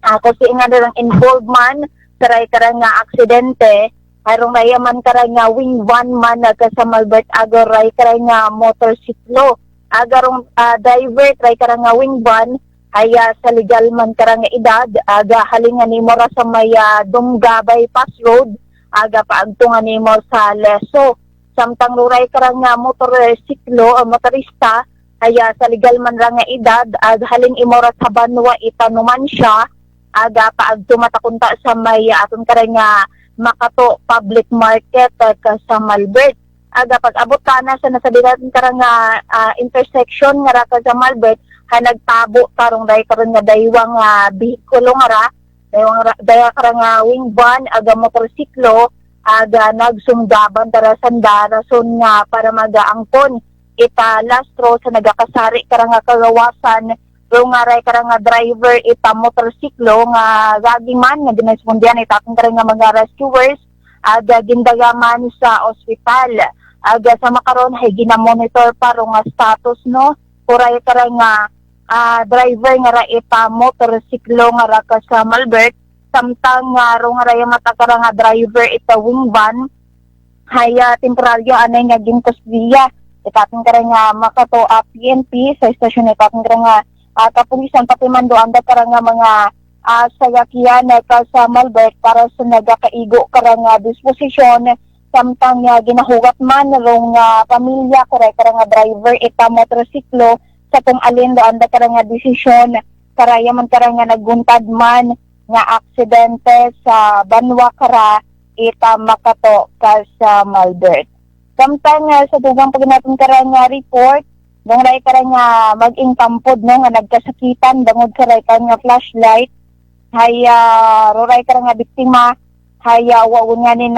ako sa inga nilang involved man sa ray ka nga aksidente arong rayaman ka nga wing van man sa Malbert agaray ka nga motorsiklo agarong driver try ka nga wing van ay sa legal man ka nga edad aga halingan nimo ra sa may Dumga bypass road aga paagtungan nimo sa Leso samtang ruray ka nga motorsiklo o motorista ay sa legal man ra nga edad aga halin imo ra sa Banwa itanuman siya aga paagtumatakunta sa may aton ka nga Makato Public Market sa Malbert. Aga pag-abot ka na sa nasabitan ka nga intersection nga ka sa Malbert, nagtabo tarong dahi karon nga daywang bihikulo nga daya ka nga wing van, aga motorsiklo, aga nagsunggaban tara sanda rason nga para magaangkon. Ita lastro sa nagakasari ka nga kagawasan rungaray ka nga driver ita motorsiklo nga gagi man nga dinaspondian itatong ka nga mga rescuers aga gindagaman sa ospital aga sa makaron hay ginamonitor pa nga status no kuray ka nga driver nga ra ita motorsiklo nga ra ka sa Malbert samtang rungaray mata ka nga driver ita wing van haya temporaryo anay nga ginkosdiya itatong ka nga Makato PNP sa istasyon itatong ka nga kapulisan pati man doon ka nga mga sayakyan ka sa Malbert para sa nagakaigo ka nga disposisyon samtang ginahugat man rong pamilya kuray ka nga driver ita motorsiklo sa kung alin doon ka nga desisyon karaya man ka nga naguntad man nga aksidente sa Banwa kara ita Makato ka sa Malbert samtang sa dugang pag natin ka nga report dong ray ka nga mag-ing tampod no nga nagkasakitan bangod sa ray ka nga flashlight haya roray ka nga biktima haya wawon nga ni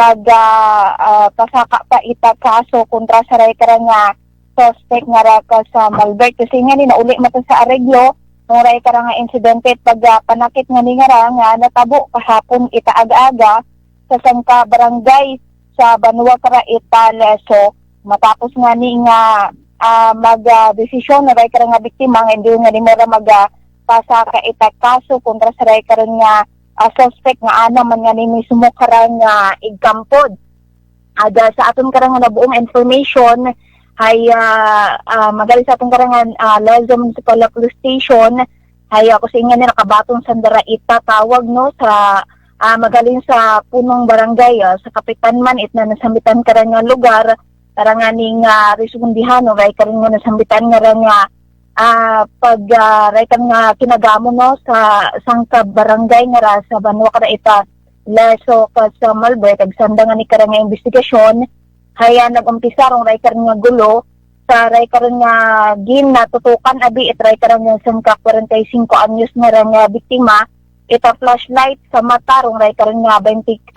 pasaka pa ita kaso kontra sa ray ka nga suspect nga ra ka sa Malbert kasi nga ni nauli mata sa areglo dong ray ka nga insidente pag panakit nga ni nga natabo kahapon ita aga-aga sa sangka barangay sa Banwa kara ita Leso matapos nga ni nga mag-desisyon na ray ka nga biktima nga hindi nga ni mo ra pasaka ita kaso kontra sa ray ka nga suspect nga ana man nga ni mismo ka nga igkampod aga sa aton ka nga nabuong information ay magaling sa aton ka nga Lezo Municipal Police Station ay ako sa inga ni nakabatong sandara ita tawag no sa magaling sa punong barangay sa kapitan man itna nasambitan ka nga lugar para nga ning resumundihan o ray ka rin nga nasambitan nga pag ray ka nga kinagamo no sa sangka barangay nga sa Banwa kara ita Leso ka sa Malbert agsanda nga ni ka nga investigasyon haya nagumpisa rong ray ka nga gulo ikaray karon nga gin natutukan abi itray karon nga sang ka 45 anyos na rin nga biktima ita flashlight sa mata rong ray karon nga 24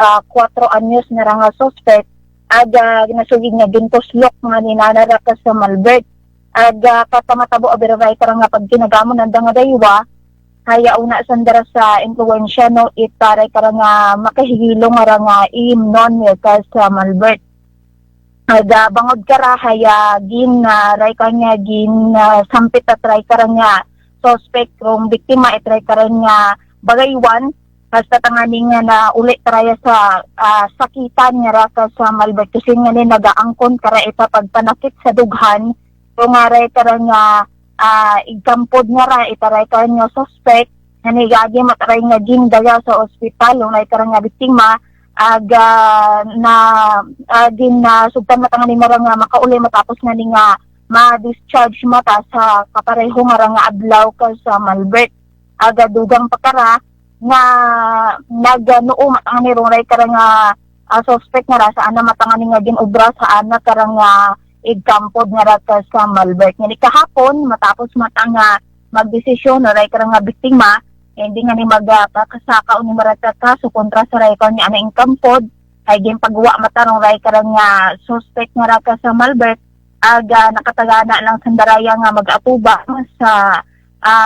anyos na rin nga suspect aga ginasugid nga gintuslok nga ninanara ka sa Malbert aga katamatabo abi ray karon nga pag ginagamon nanda nga daywa kaya una sandara sa influensya no itaray karon nga makahigilong nga imnon ka sa Malbert. Aga bangod kara haya gin ray kanya gin sampit at ray karon nga suspect rong biktima itray karon nga bagaywan hasta tangani nga na uli traya sa sakitan nga raka sa Malbert kasi nga ni nagaangkon kara ita pagpanakit sa dughan so nga ray karon nga igkampod nga ra itaray karon nga suspect nga nigagi matray nga gin daya sa ospital rong ray karon nga biktima aga din na sugtan mata nga nga makauli matapos nga ni nga ma-discharge mata sa kapareho nga nga adlaw ka sa Malbert aga dugang pakara nga nagnoo mata nga ni ray kara nga suspect nga ra sa ana mata nga ni nga ginobra sa ana kara nga igkampod nga ra ka sa Malbert nga ni kahapon matapos mata nga magdesisyon ray kara nga biktima hindi nga ni magpakasaka o ni marata kaso kontra sa rayka ni ana ingkampod ay gin pagwa matarong rayka nga suspect nga raka sa Malbert aga nakatagana lang sandaraya nga mag-atuba sa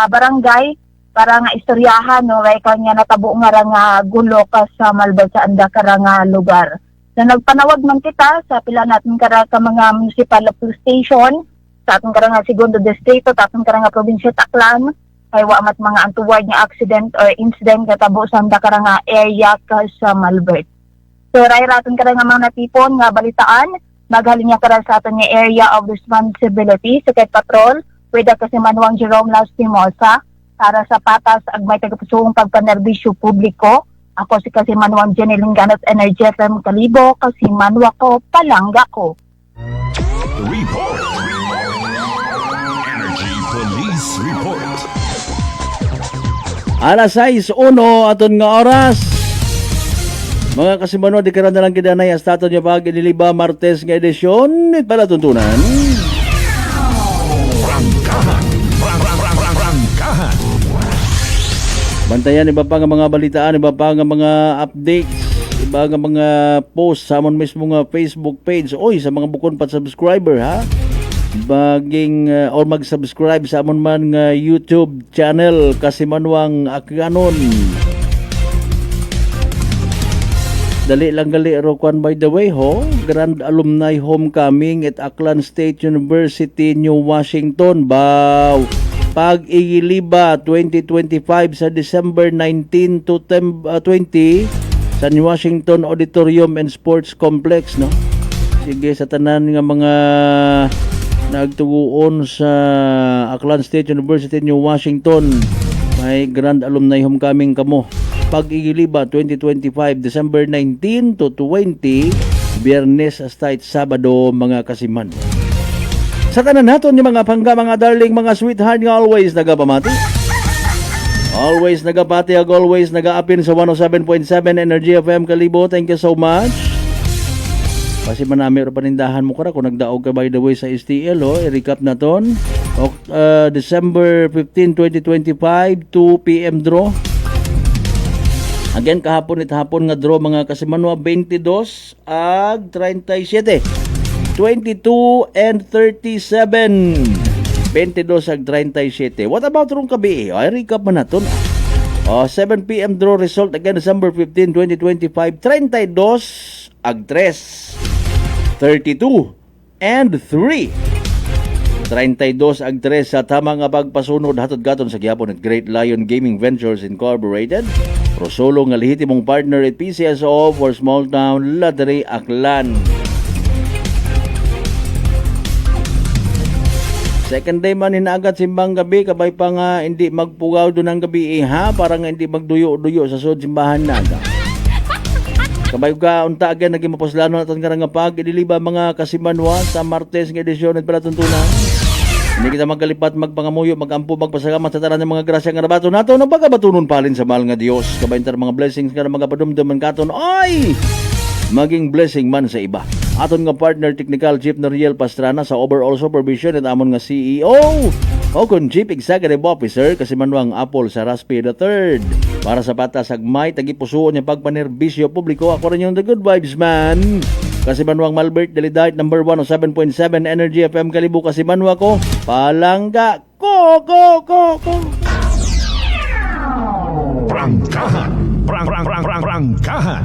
barangay para nga istoryahan no rayka nga natabo nga nga gulo ka sa Malbert sa anda ka nga lugar. So nagpanawag man kita sa pila natin kara ka mga municipal police station sa atong kara nga segundo distrito sa atong kara nga probinsya Taclan ay wa mat mga untoward nga accident or incident katabo sa kara nga area ka sa Malbert. So ray raton kara nga mga natipon nga balitaan naghalin nga kara sa aton nga area of responsibility sa Ket Patrol with kasi Manuang Jerome Lastimosa para sa patas ag may tagapusong pagpanerbisyo publiko. Ako si kasi Manuang Jenny Linganot Energy FM Kalibo kasi Manwa ko palangga ko. Report. Energy Police Report. Alas 6:01 aton nga oras. Mga kasimano, di karon na lang kidanay hasta aton nga pag-iniliba Martes nga edisyon para tuntunan. Rangkahan. Bantayan iba pa nga mga balitaan, iba pa nga mga updates, iba nga mga posts sa amon mismo nga Facebook page. Oy, sa mga bukon pa subscriber ha. Baging or mag-subscribe sa amon man nga YouTube channel kasi Manuang Akganon. Dali lang gali Roquan by the way ho, Grand Alumni Homecoming at Aklan State University, New Washington. Baw, Pag-igiliba 2025 sa December 19 to 20 sa New Washington Auditorium and Sports Complex, no? Sige sa tanan nga mga nagtuguon sa Aklan State University, New Washington, may Grand Alumni Homecoming kamo. Pag-igiliba 2025 December 19 to 20 Biyernes hasta Sabado mga kasiman. Sa tanan naton yung mga pangga, mga darling, mga sweetheart nga always nagapamati. Always nagapati ag always nagaapin sa 107.7 Energy FM Kalibo. Thank you so much. Kasi manami ro panindahan mo kara kung nagdaog ka by the way sa STL i-recap na ton. December 15, 2025 2 PM draw. Again kahapon at hapon nga draw mga kasimanwa 22 ag 37. 22 and 37. 22 ag 37. What about rong kabi? Ay recap man naton. 7 PM draw result again December 15, 2025 32 ag 3. 32 and 3. 32 ag 3 sa tama nga pagpasunod hatod gaton sa gihapon at Great Lion Gaming Ventures Incorporated. Prosolo nga lehitimong partner at PCSO for Small Town Lottery Aklan. Second day man hinagat simbang gabi kabay pa nga hindi magpugaw doon ng gabi ha para nga hindi magduyo-duyo sa sud simbahan naga. Kabay ka unta again naging maposlano naton nga pag idiliba mga kasimanwa sa Martes nga edisyon at pala tuntunan. Hindi kita magkalipat magpangamuyo magampo magpasalamat sa tanan ng mga grasya nga nabato nato na pagabatunon palin sa mahal nga Dios. Kabay inter mga blessings nga magapadumdum man katon ay maging blessing man sa iba. Aton nga partner technical Chief Noriel Pastrana sa overall supervision at amon nga CEO o kun Chief Executive Officer kasi manuang Apple sa Raspi III. Para sa patas agmay tagipusuon niya pagpanerbisyo publiko, ako rin yung the good vibes man. Kasi manuang Malbert Delidite number 1 o 7.7 Energy FM Kalibu kasi manwa ko palangga ko. Prangkahan. Prangkahan.